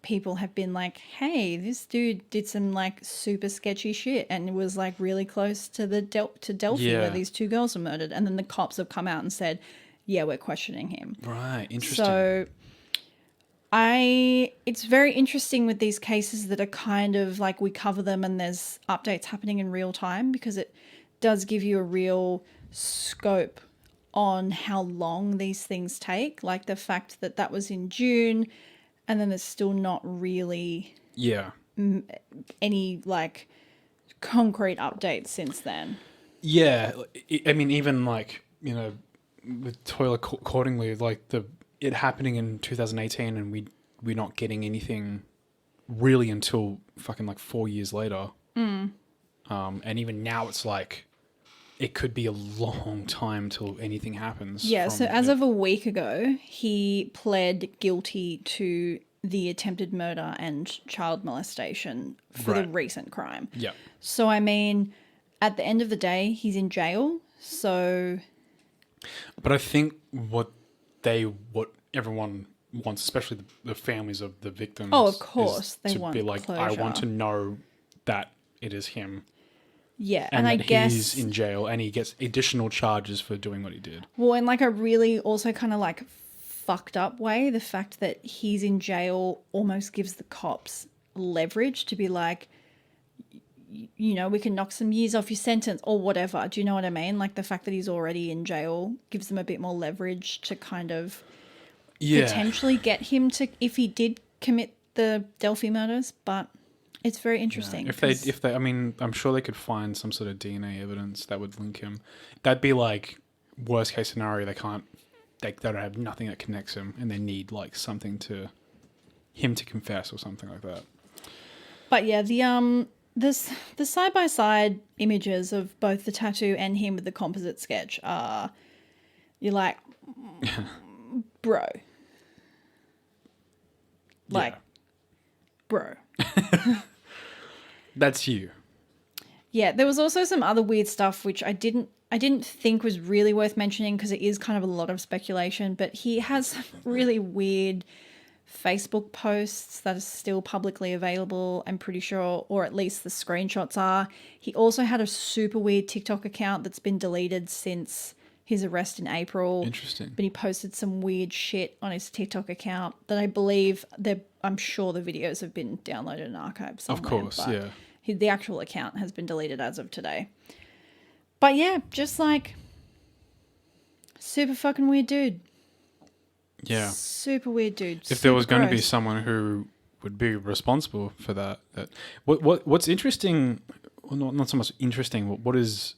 people have been like, hey, this dude did some like super sketchy shit and it was like really close to the Delphi where these 2 girls were murdered. And then the cops have come out and said, yeah, we're questioning him. Right. Interesting. So it's very interesting with these cases that are kind of like we cover them and there's updates happening in real time because it does give you a real scope on how long these things take. Like the fact that was in June and then there's still not really any like concrete updates since then. Yeah. I mean, even like, you know, with Toyah Cordingley, like it happening in 2018 and we're not getting anything really until fucking like 4 years later. And even now it's like it could be a long time till anything happens. Yeah, so as of a week ago, he pled guilty to the attempted murder and child molestation for the recent crime. Yeah. So, I mean, at the end of the day, he's in jail, so... But I think what everyone wants, especially the families of the victims... Oh, of course. They want to be like, closure. I want to know that it is him. Yeah, and I guess he's in jail and he gets additional charges for doing what he did. Well, in like a really also kind of like fucked up way, the fact that he's in jail almost gives the cops leverage to be like, you know, we can knock some years off your sentence or whatever. Do you know what I mean? Like the fact that he's already in jail gives them a bit more leverage to kind of potentially get him to, if he did commit the Delphi murders, but... It's very interesting. Yeah. If they, I mean, I'm sure they could find some sort of DNA evidence that would link him. That'd be like worst case scenario. They don't have nothing that connects him, and they need like something to him to confess or something like that. But yeah, the side by side images of both the tattoo and him with the composite sketch are, you're like, bro, like, bro. That's you. Yeah, there was also some other weird stuff which I didn't think was really worth mentioning because it is kind of a lot of speculation, but he has some really weird Facebook posts that are still publicly available, I'm pretty sure, or at least the screenshots are. He also had a super weird TikTok account that's been deleted since his arrest in April. Interesting. But he posted some weird shit on his TikTok account that I believe I'm sure the videos have been downloaded and archived somewhere. Of course, yeah. The actual account has been deleted as of today. But yeah, just like super fucking weird dude. Yeah. Super weird dude. If there was going to be someone who would be responsible for that. What's interesting, well, not so much interesting, but what is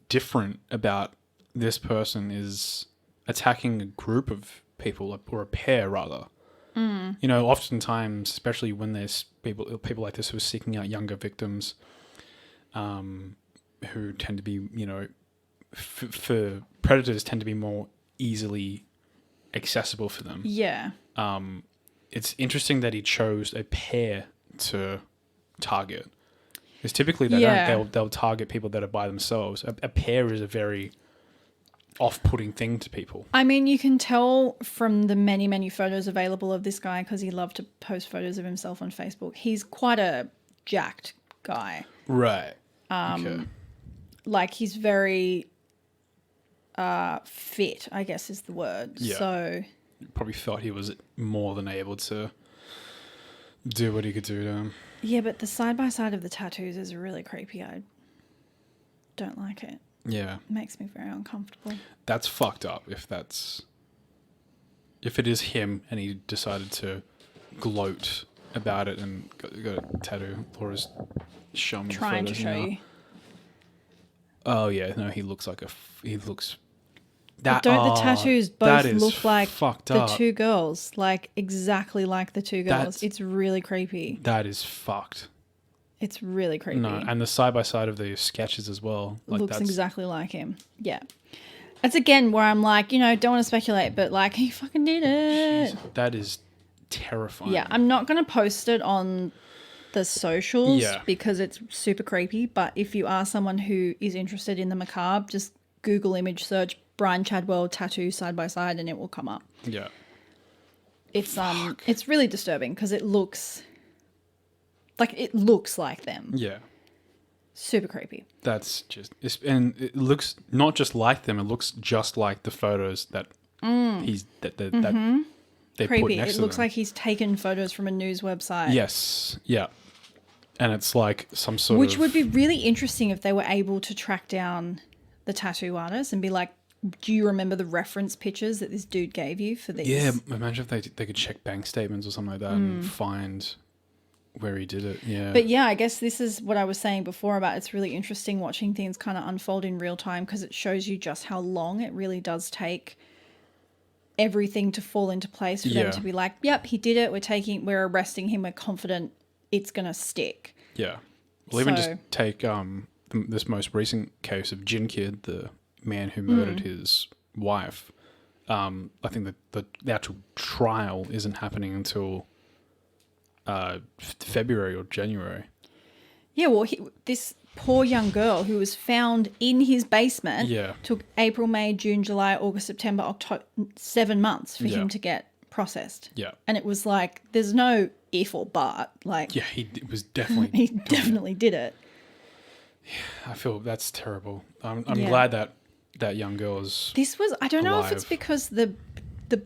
different about this person is attacking a group of people, or a pair rather. You know, oftentimes, especially when there's people like this who are seeking out younger victims, who tend to be, you know, for predators tend to be more easily accessible for them. Yeah. It's interesting that he chose a pair to target. Because typically they'll target people that are by themselves. A pair is a very off-putting thing to people. I mean, you can tell from the many, many photos available of this guy because he loved to post photos of himself on Facebook. He's quite a jacked guy. Right. Okay. Like he's very fit, I guess is the word. Yeah. So probably thought he was more than able to do what he could do to him. Yeah, but the side-by-side of the tattoos is really creepy. I don't like it. Yeah. It makes me very uncomfortable. That's fucked up if it is him and he decided to gloat about it and got a tattoo. Laura's showing me trying to show now. You. Oh yeah, no, he looks like he looks that. But don't the tattoos both look like the up. two girls, like exactly like the two girls? It's really creepy. That is fucked. It's really creepy. No, and the side by side of the sketches as well. Like looks exactly like him. Yeah. It's again where I'm like, don't want to speculate, but like he fucking did it. Jeez, that is terrifying. Yeah, I'm not going to post it on the socials because it's super creepy. But if you are someone who is interested in the macabre, just Google image search Brian Chadwell tattoo side by side and it will come up. Yeah. It's really disturbing because it looks like them. Yeah. Super creepy. That's just, and it looks not just like them. It looks just like the photos that that they Creepy. put next to It looks them. like he's taken photos from a news website. Yes. Yeah. And it's like some sort Which of... would be really interesting if they were able to track down the tattoo artist and be like, do you remember the reference pictures that this dude gave you for these? Yeah, imagine if they could check bank statements or something like that and find where he did it. Yeah. But yeah, I guess this is what I was saying before about it's really interesting watching things kind of unfold in real time because it shows you just how long it really does take everything to fall into place for them to be like, yep, he did it. We're arresting him. We're confident it's going to stick. Yeah. Well, even just take this most recent case of Jin Kid, the man who murdered his wife. I think that the actual trial isn't happening until February or January. Yeah, well, this poor young girl who was found in his basement took April, May, June, July, August, September, October, 7 months for him to get processed. Yeah. And it was like, there's no if or but. Like, yeah, he was definitely... he definitely did it. I feel that's terrible. I'm glad that young girl is I don't know if alive. it's because the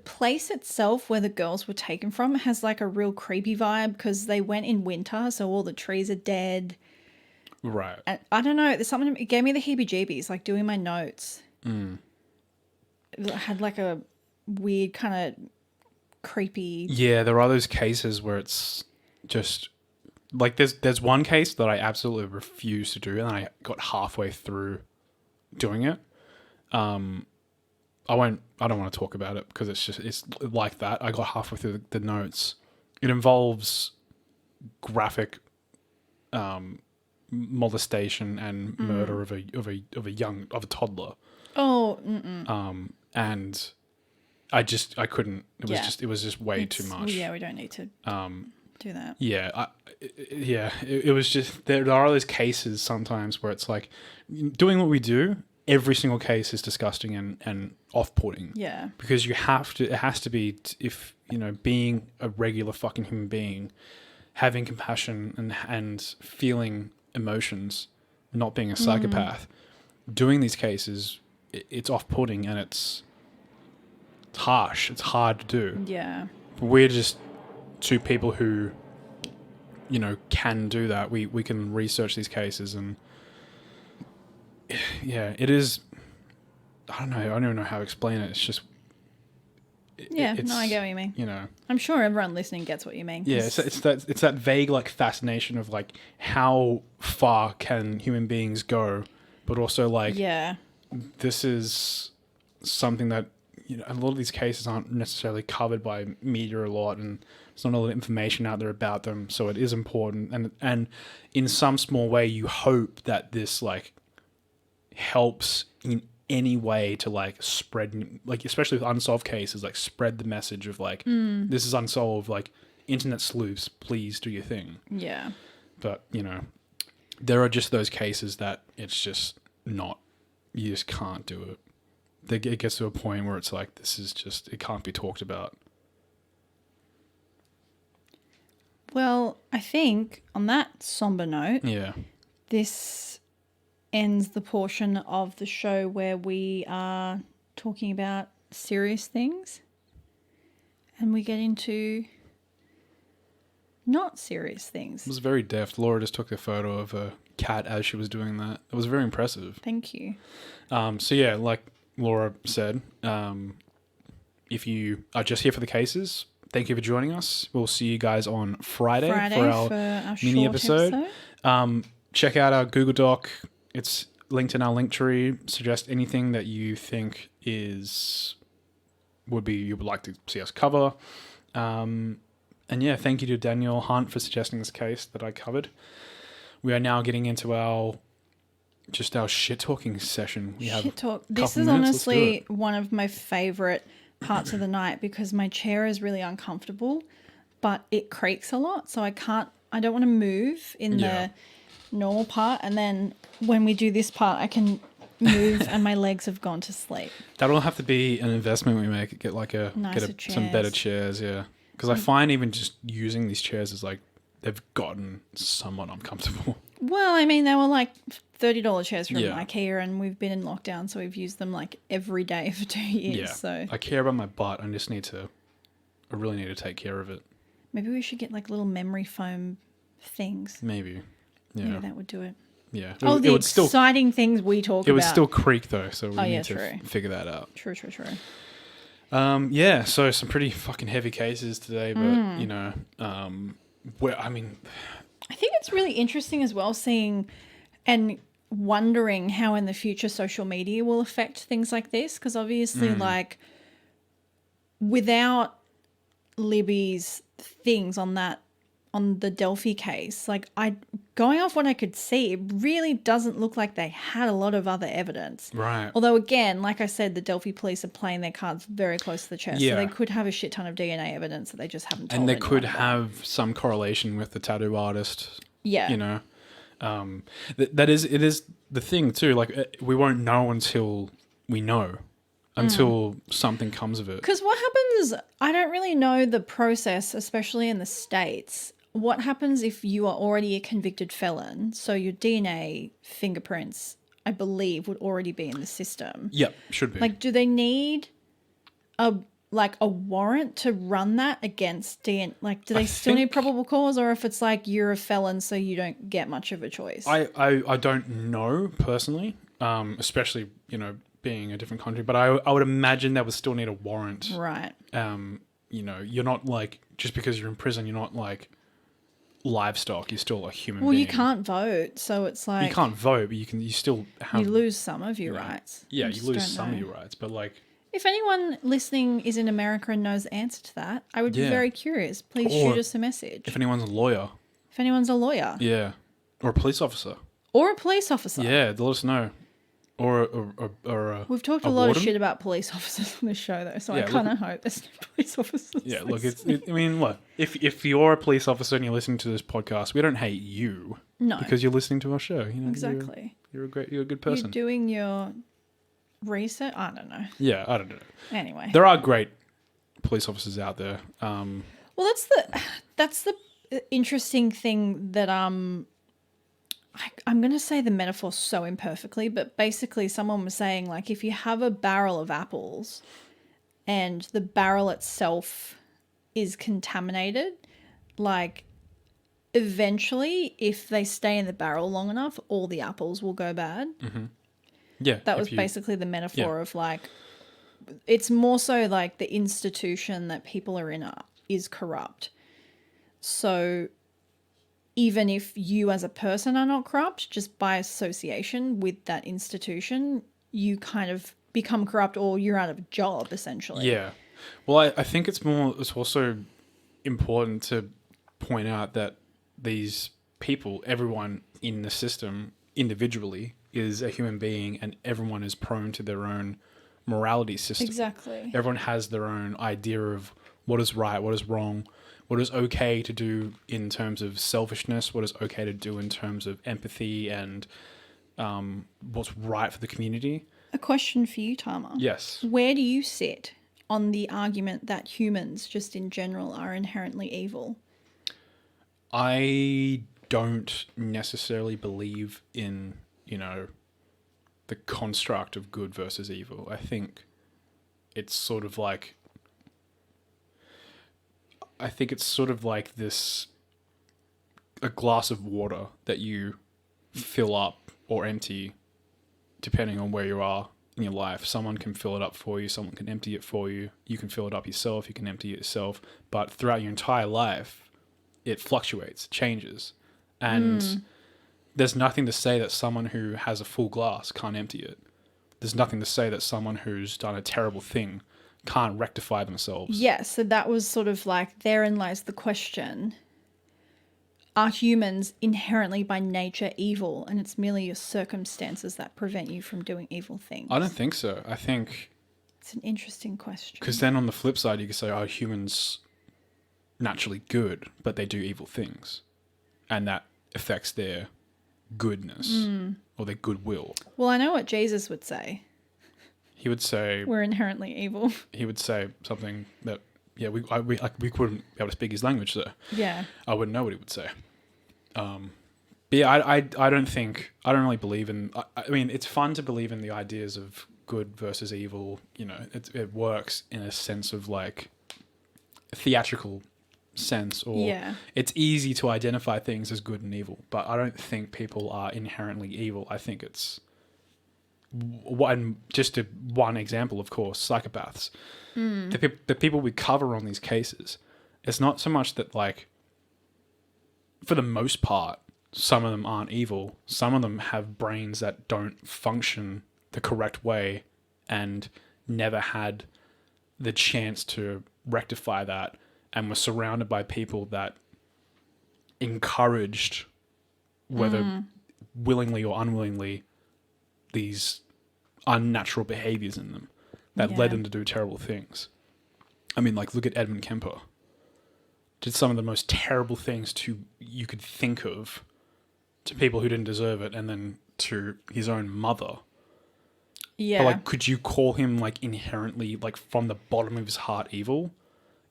place itself where the girls were taken from has like a real creepy vibe because they went in winter, so all the trees are dead. Right. And I don't know, there's something, it gave me the heebie-jeebies, like doing my notes. It had like a weird kind of creepy... Yeah, there are those cases where it's just... Like, there's one case that I absolutely refused to do, and I got halfway through doing it. I don't want to talk about it because it's like that. I got halfway through the notes. It involves graphic molestation and murder of a toddler. Oh, and I couldn't. It was just way too much. Yeah, we don't need to do that. Yeah, it was just there are those cases sometimes where it's like doing what we do. Every single case is disgusting and off-putting. Yeah, because it has to be if being a regular fucking human being, having compassion and feeling emotions, not being a psychopath. Doing these cases, it's off-putting and it's harsh. It's hard to do. Yeah, We're just two people who, can do that. We can research these cases and it is. I don't know. I don't even know how to explain it. It's just. I get what you mean. I'm sure everyone listening gets what you mean. Yeah, it's that vague like fascination of like how far can human beings go, but also like this is something that a lot of these cases aren't necessarily covered by media a lot, and there's not a lot of information out there about them. So it is important, and in some small way, you hope that this like helps in any way to like spread, like especially with unsolved cases, like spread the message of like this is unsolved. Like internet sleuths, please do your thing. Yeah, but there are just those cases that it's just not. You just can't do it. It gets to a point where it's like this is just it can't be talked about. Well, I think on that somber note, this ends the portion of the show where we are talking about serious things, and we get into not serious things. It was very deft. Laura just took a photo of a cat as she was doing that. It was very impressive. Thank you. So yeah, like Laura said, if you are just here for the cases, thank you for joining us. We'll see you guys on Friday for our mini episode. Check out our Google Doc. It's linked in our link tree. Suggest anything that you think you would like to see us cover. And yeah, thank you to Daniel Hunt for suggesting this case that I covered. We are now getting into our just our shit talking session. We have Shit talk. a This couple is minutes. Let's do honestly it. one of my favorite parts of the night because my chair is really uncomfortable, but it creaks a lot. So I don't want to move in Yeah. the normal part. And then when we do this part, I can move and my legs have gone to sleep. That'll have to be an investment we make. Get like Nicer some better chairs. chairs. Yeah. Because I find even just using these chairs is like they've gotten somewhat uncomfortable. Well, I mean, they were like $30 chairs from Yeah. IKEA and we've been in lockdown. So we've used them like every day for 2 years. Yeah. So I care about my butt. I really need to take care of it. maybe we should get like little memory foam things. Maybe. Yeah. Maybe that would do it. Yeah. Oh, the would still exciting things we talk it about. would still creak though, so we yeah, need to true. figure that out. True. Yeah, so some pretty fucking heavy cases today, but you know, where I mean, I think it's really interesting as well seeing and wondering how in the future social media will affect things like this. Because obviously, like, without Libby's things on the Delphi case, like going off what I could see, it really doesn't look like they had a lot of other evidence. right? Although again, like I said, the Delphi police are playing their cards very close to the chest. Yeah. So they could have a shit ton of DNA evidence that they just haven't told And they anyone could about. have some correlation with the tattoo artist. Yeah. You know, it is the thing too. Like we won't know until we know, until something comes of it. Because what happens, I don't really know the process, especially in the States. What happens if you are already a convicted felon? So your DNA fingerprints, I believe, would already be in the system. Yep, should be. Like, do they need a warrant to run that against DNA? Like, do they still need think- probable cause, or if it's like you're a felon, so you don't get much of a choice? I don't know personally, especially you know being a different country, but I would imagine they would still need a warrant. Right. You know, you're not like just because you're in prison, you're not like livestock. You're still a human Well, being. you can't vote, so it's like You can't vote, but you still have. you lose some of your rights. Yeah, I you just lose don't some of know. your rights, but like. If anyone listening is in America and knows the answer to that, I would be Yeah. very curious. Please Or shoot us a message. If anyone's a lawyer, If anyone's a lawyer yeah, or a police officer, or a police officer. yeah, let us know. Or We've talked a a lot warden? of shit about police officers on this show, though, so I Yeah, kind of hope there's no police officers. Yeah, look, I mean, look, if you're a police officer and you're listening to this podcast, we don't hate you. No. Because you're listening to our show. You know, Exactly. You're a good You're person. doing your research. I don't know. Yeah, I don't know. Anyway. There are great police officers out there. Well, that's the interesting thing that I'm going to say the metaphor so imperfectly, but basically someone was saying, like, if you have a barrel of apples and the barrel itself is contaminated, like, eventually, if they stay in the barrel long enough, all the apples will go bad. Yeah. That was basically the metaphor of, like, it's more so like the institution that people are in is corrupt. So even if you as a person are not corrupt, just by association with that institution, you kind of become corrupt or you're out of a job, essentially. Yeah. Well, I think it's also important to point out that these people, everyone in the system individually is a human being and everyone is prone to their own morality system. Exactly. Everyone has their own idea of what is right, what is wrong, what is okay to do in terms of selfishness, what is okay to do in terms of empathy and what's right for the community. A question for you, Tama. Yes. Where do you sit on the argument that humans, just in general, are inherently evil? I don't necessarily believe in, you know, the construct of good versus evil. I think it's sort of like this, a glass of water that you fill up or empty depending on where you are in your life. Someone can fill it up for you, someone can empty it for you, you can fill it up yourself, you can empty it yourself, but throughout your entire life it fluctuates, changes, and there's nothing to say that someone who has a full glass can't empty it. There's nothing to say that someone who's done a terrible thing can't rectify themselves. Yes, so that was sort of like, therein lies the question. are humans inherently by nature evil, and it's merely your circumstances that prevent you from doing evil things? I don't think so. I think it's an interesting question. Because then on the flip side, you could say, "Oh, humans naturally good, but they do evil things, and that affects their goodness or their goodwill." Well, I know what Jesus would say. He would say we're inherently evil. He would say something that, yeah, we couldn't be able to speak his language, so yeah, I wouldn't know what he would say. But yeah, I don't really believe in. I mean, it's fun to believe in the ideas of good versus evil. You know, it works in a sense of like a theatrical sense, or it's easy to identify things as good and evil. But I don't think people are inherently evil. I think it's one example, of course, psychopaths. The people we cover on these cases, it's not so much that, like, for the most part, some of them aren't evil. Some of them have brains that don't function the correct way and never had the chance to rectify that, and were surrounded by people that encouraged, whether willingly or unwillingly, these unnatural behaviors in them that led them to do terrible things. I mean, like, look at Edmund Kemper. Did some of the most terrible things you could think of to people who didn't deserve it, and then to his own mother. Yeah. But, like, could you call him, like, inherently, like, from the bottom of his heart evil?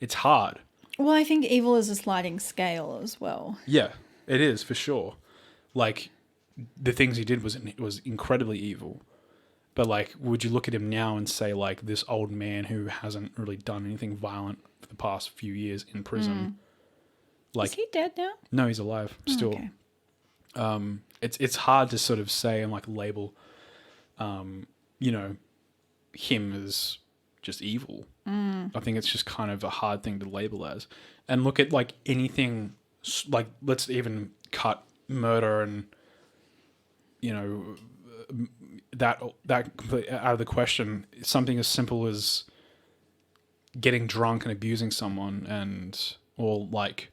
It's hard. Well, I think evil is a sliding scale as well. Yeah, it is, for sure. Like, the things he did was incredibly evil. But, like, would you look at him now and say, like, this old man who hasn't really done anything violent for the past few years in prison? Like, is he dead now? No, he's alive still. Okay. It's hard to sort of say and, like, label, you know, him as just evil. I think it's just kind of a hard thing to label as. And look at, like, anything, like, let's even cut murder and, you know, that completely out of the question. Something as simple as getting drunk and abusing someone, or like,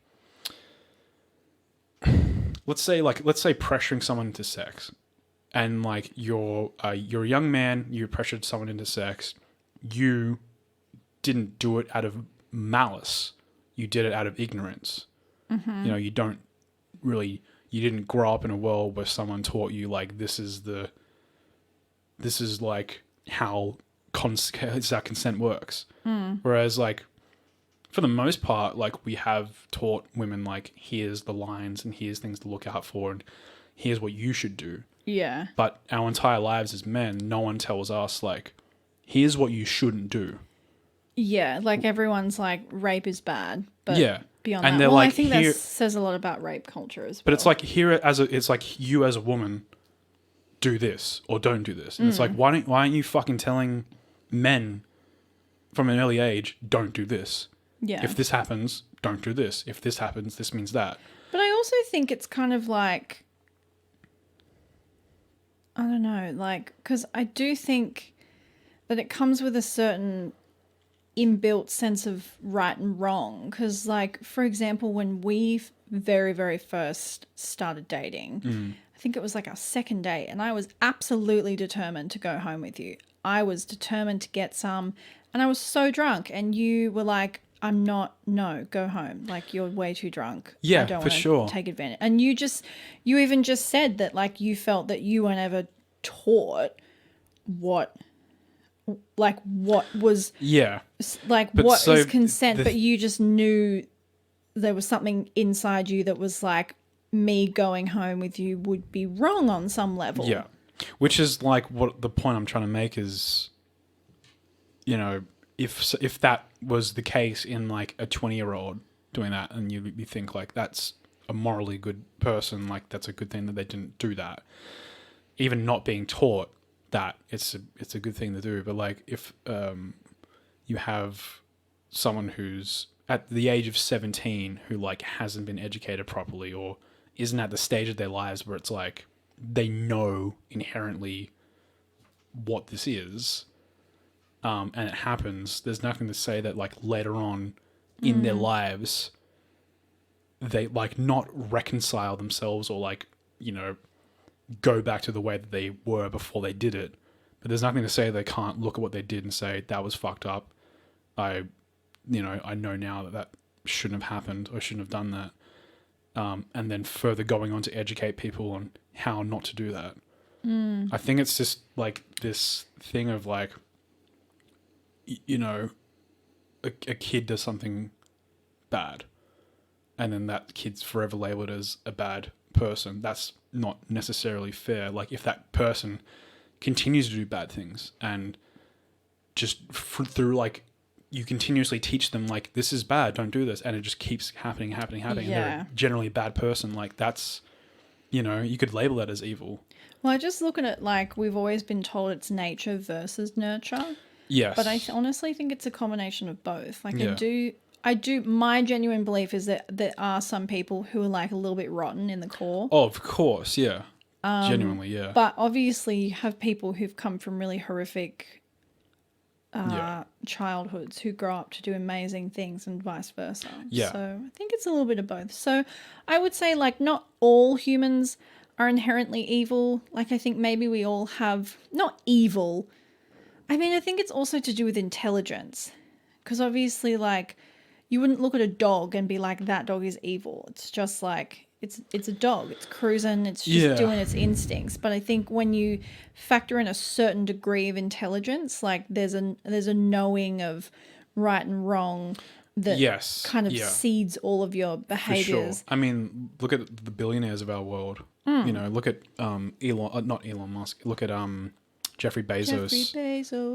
let's say pressuring someone into sex, and, like, you're a young man, you pressured someone into sex, you didn't do it out of malice, you did it out of ignorance. You know, you didn't grow up in a world where someone taught you, like, this is like how consent works. Whereas, like, for the most part, like, we have taught women, like, here's the lines and here's things to look out for and here's what you should do. Yeah. But our entire lives as men, no one tells us, like, here's what you shouldn't do. Yeah, like, everyone's like, rape is bad, but beyond and that, well, like, I think that says a lot about rape culture as well. But it's like, it's like, you as a woman, do this or don't do this. And it's like, why aren't you fucking telling men from an early age, don't do this? Yeah. If this happens, don't do this. If this happens, this means that. But I also think it's kind of like, I don't know, like, because I do think that it comes with a certain inbuilt sense of right and wrong. Because, like, for example, when we very, very first started dating, I think it was like our second date, and I was absolutely determined to go home with you. I was determined to get some, and I was so drunk, and you were like, no, go home. Like, you're way too drunk. Yeah, I don't for sure. Take advantage. And you even just said that, like, you felt that you were never taught what was, like, but what is consent, but you just knew there was something inside you that was like, me going home with you would be wrong on some level. Yeah. Which is, like, what the point I'm trying to make is, you know, if that was the case in, like, a 20-year-old doing that, and you think, like, that's a morally good person, like, that's a good thing that they didn't do that. Even not being taught that, it's a good thing to do. But, like, if you have someone who's at the age of 17 who, like, hasn't been educated properly, or isn't at the stage of their lives where it's like they know inherently what this is, and it happens, there's nothing to say that, like, later on in their lives they like not reconcile themselves or like, you know, go back to the way that they were before they did it. But there's nothing to say they can't look at what they did and say, that was fucked up. I know now that shouldn't have happened or shouldn't have done that. And then further going on to educate people on how not to do that. I think it's just like this thing of like, you know, a kid does something bad and then that kid's forever labeled as a bad person. That's not necessarily fair. Like if that person continues to do bad things and just through like, you continuously teach them like, this is bad, don't do this. And it just keeps happening. Yeah. And they're generally a bad person. Like that's, you know, you could label that as evil. Well, I just look at it like we've always been told it's nature versus nurture. Yes. But I honestly think it's a combination of both. Like Yeah. I do, my genuine belief is that there are some people who are like a little bit rotten in the core. Oh, of course. Yeah. Genuinely. Yeah. But obviously you have people who've come from really horrific childhoods who grow up to do amazing things and vice versa. Yeah. So I think it's a little bit of both. So I would say like not all humans are inherently evil. Like I think maybe we all have, not evil. I mean, I think it's also to do with intelligence. Because obviously like you wouldn't look at a dog and be like, that dog is evil. It's just like, it's a dog. It's cruising. It's just doing its instincts. But I think when you factor in a certain degree of intelligence, like there's a knowing of right and wrong that kind of seeds all of your behaviors. For sure. I mean, look at the billionaires of our world. You know, look at not Elon Musk. Look at Jeffrey Bezos.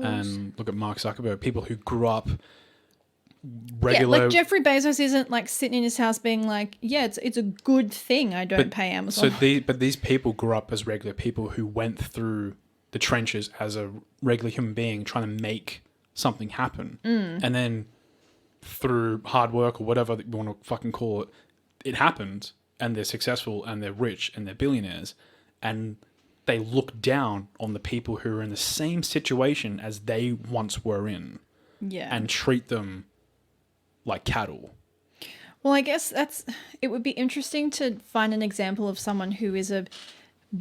And look at Mark Zuckerberg. People who grew up regular. Yeah, like Jeffrey Bezos isn't like sitting in his house being like, yeah, it's a good thing I don't pay Amazon. So these people grew up as regular people who went through the trenches as a regular human being trying to make something happen. And then through hard work or whatever you want to fucking call it, it happened and they're successful and they're rich and they're billionaires and they look down on the people who are in the same situation as they once were in. Yeah. And treat them like cattle. Well, I guess it would be interesting to find an example of someone who is a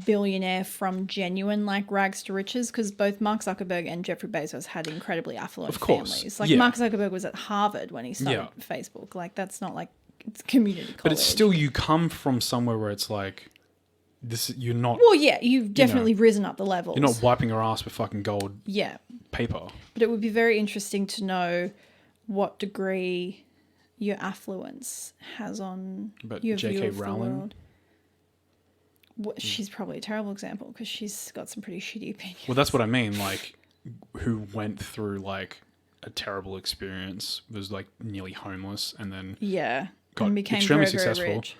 billionaire from genuine like rags to riches, because both Mark Zuckerberg and Jeffrey Bezos had incredibly affluent families. Like Mark Zuckerberg was at Harvard when he started Facebook. Like that's not like it's community college. But it's still, you come from somewhere where it's like this. You're not. Well, yeah, you've definitely risen up the levels. You're not wiping your ass with fucking gold. Paper. But it would be very interesting to know what degree your affluence has on your view of the world. She's probably a terrible example because she's got some pretty shitty opinions. Well, that's what I mean. Like, who went through like a terrible experience, was like nearly homeless, and then got and became extremely very, successful, very rich.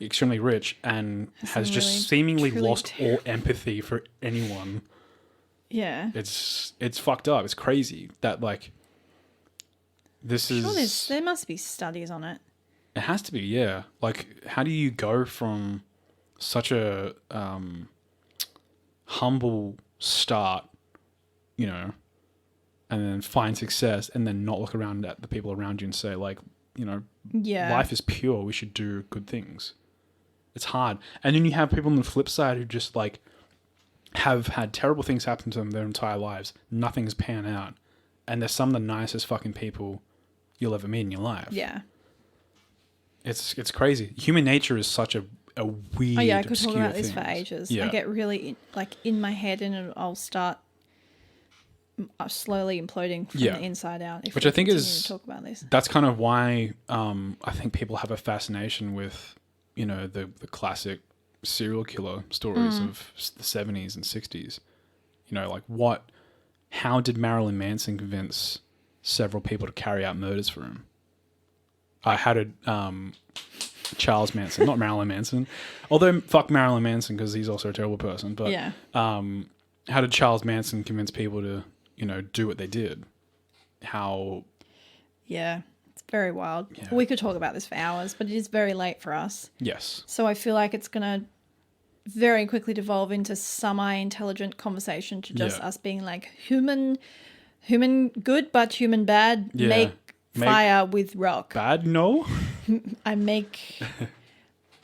extremely rich, and has just really, seemingly lost all empathy for anyone. Yeah, it's fucked up. It's crazy that like this is. There must be studies on it. It has to be, yeah. Like, how do you go from such a humble start, you know, and then find success, and then not look around at the people around you and say, like, you know, life is pure. We should do good things. It's hard. And then you have people on the flip side who just like have had terrible things happen to them their entire lives. Nothing's pan out. And they're some of the nicest fucking people you'll ever meet in your life. Yeah. It's crazy. Human nature is such a weird, I could talk about thing. this for ages. Yeah. I get really in my head, and I'll start slowly imploding from the inside out. Which I think is to talk about this. That's kind of why I think people have a fascination with, you know, the classic serial killer stories of the 70s and 60s. You know, like how did Marilyn Manson convince several people to carry out murders for him? How did Charles Manson, not Marilyn Manson, although fuck Marilyn Manson because he's also a terrible person, but how did Charles Manson convince people to, you know, do what they did? How? Yeah. It's very wild. Yeah. We could talk about this for hours, but it is very late for us. Yes. So I feel like it's going to very quickly devolve into semi-intelligent conversation to just us being like human good, but human bad. Make fire with rock. Bad? No. I make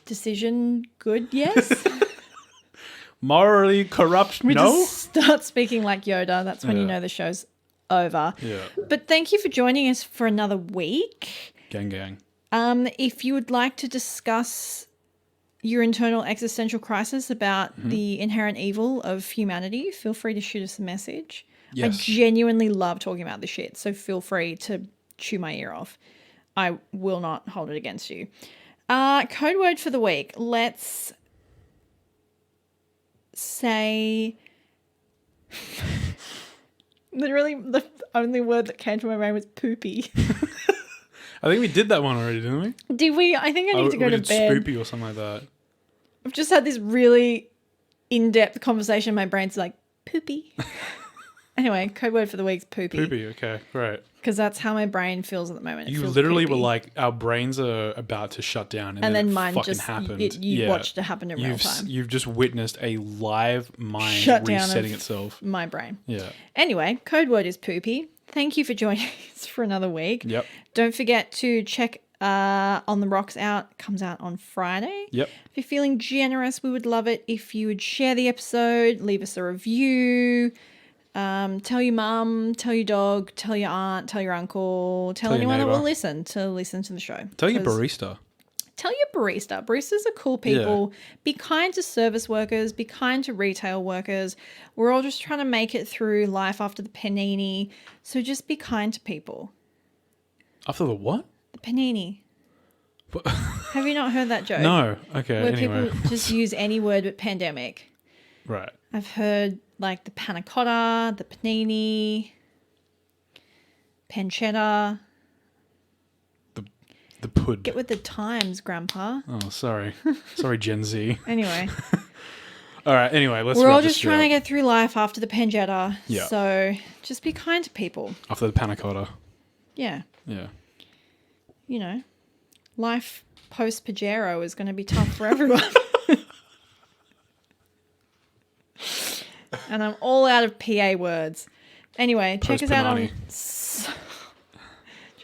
decision good, yes. Morally corrupt, We no? just start speaking like Yoda. That's when you know the show's over. Yeah. But thank you for joining us for another week. Gang. If you would like to discuss your internal existential crisis about the inherent evil of humanity, feel free to shoot us a message. Yes. I genuinely love talking about this shit, so feel free to chew my ear off. I will not hold it against you. Code word for the week. Let's say... Literally, the only word that came to my brain was poopy. I think we did that one already, didn't we? Did we? I think I need to go to bed. Spoopy or something like that. I've just had this really in-depth conversation. My brain's like, poopy. Anyway, code word for the week's poopy. Poopy, okay, right. Because that's how my brain feels at the moment. You literally were like, our brains are about to shut down. And then mine fucking just happened. You watched it happen in real time. You've just witnessed a live mind Shut down resetting of itself. My brain. Yeah. Anyway, code word is poopy. Thank you for joining us for another week. Yep. Don't forget to check On the Rocks out. Comes out on Friday. Yep. If you're feeling generous, we would love it if you would share the episode, leave us a review, tell your mum, tell your dog, tell your aunt, tell your uncle, tell anyone that will listen to the show. Tell your barista. Tell your barista. Baristas are cool people. Yeah. Be kind to service workers. Be kind to retail workers. We're all just trying to make it through life after the panini. So just be kind to people. After the what? The panini. Have you not heard that joke? No. Okay, where anyway. people just use any word but pandemic. Right. I've heard like the panna cotta, the panini, pancetta. The pud. Get with the times, Grandpa. Oh, sorry. Sorry, Gen Z. Anyway. All right, anyway, we're all just trying to get through life after the pancetta. Yeah. So just be kind to people. After the panna cotta. Yeah. Yeah. You know, life post-Pajero is going to be tough for everyone. And I'm all out of PA words. Anyway, check us out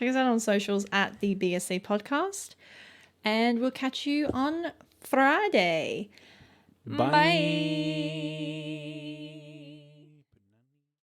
on socials at the BSC Podcast. And we'll catch you on Friday. Bye.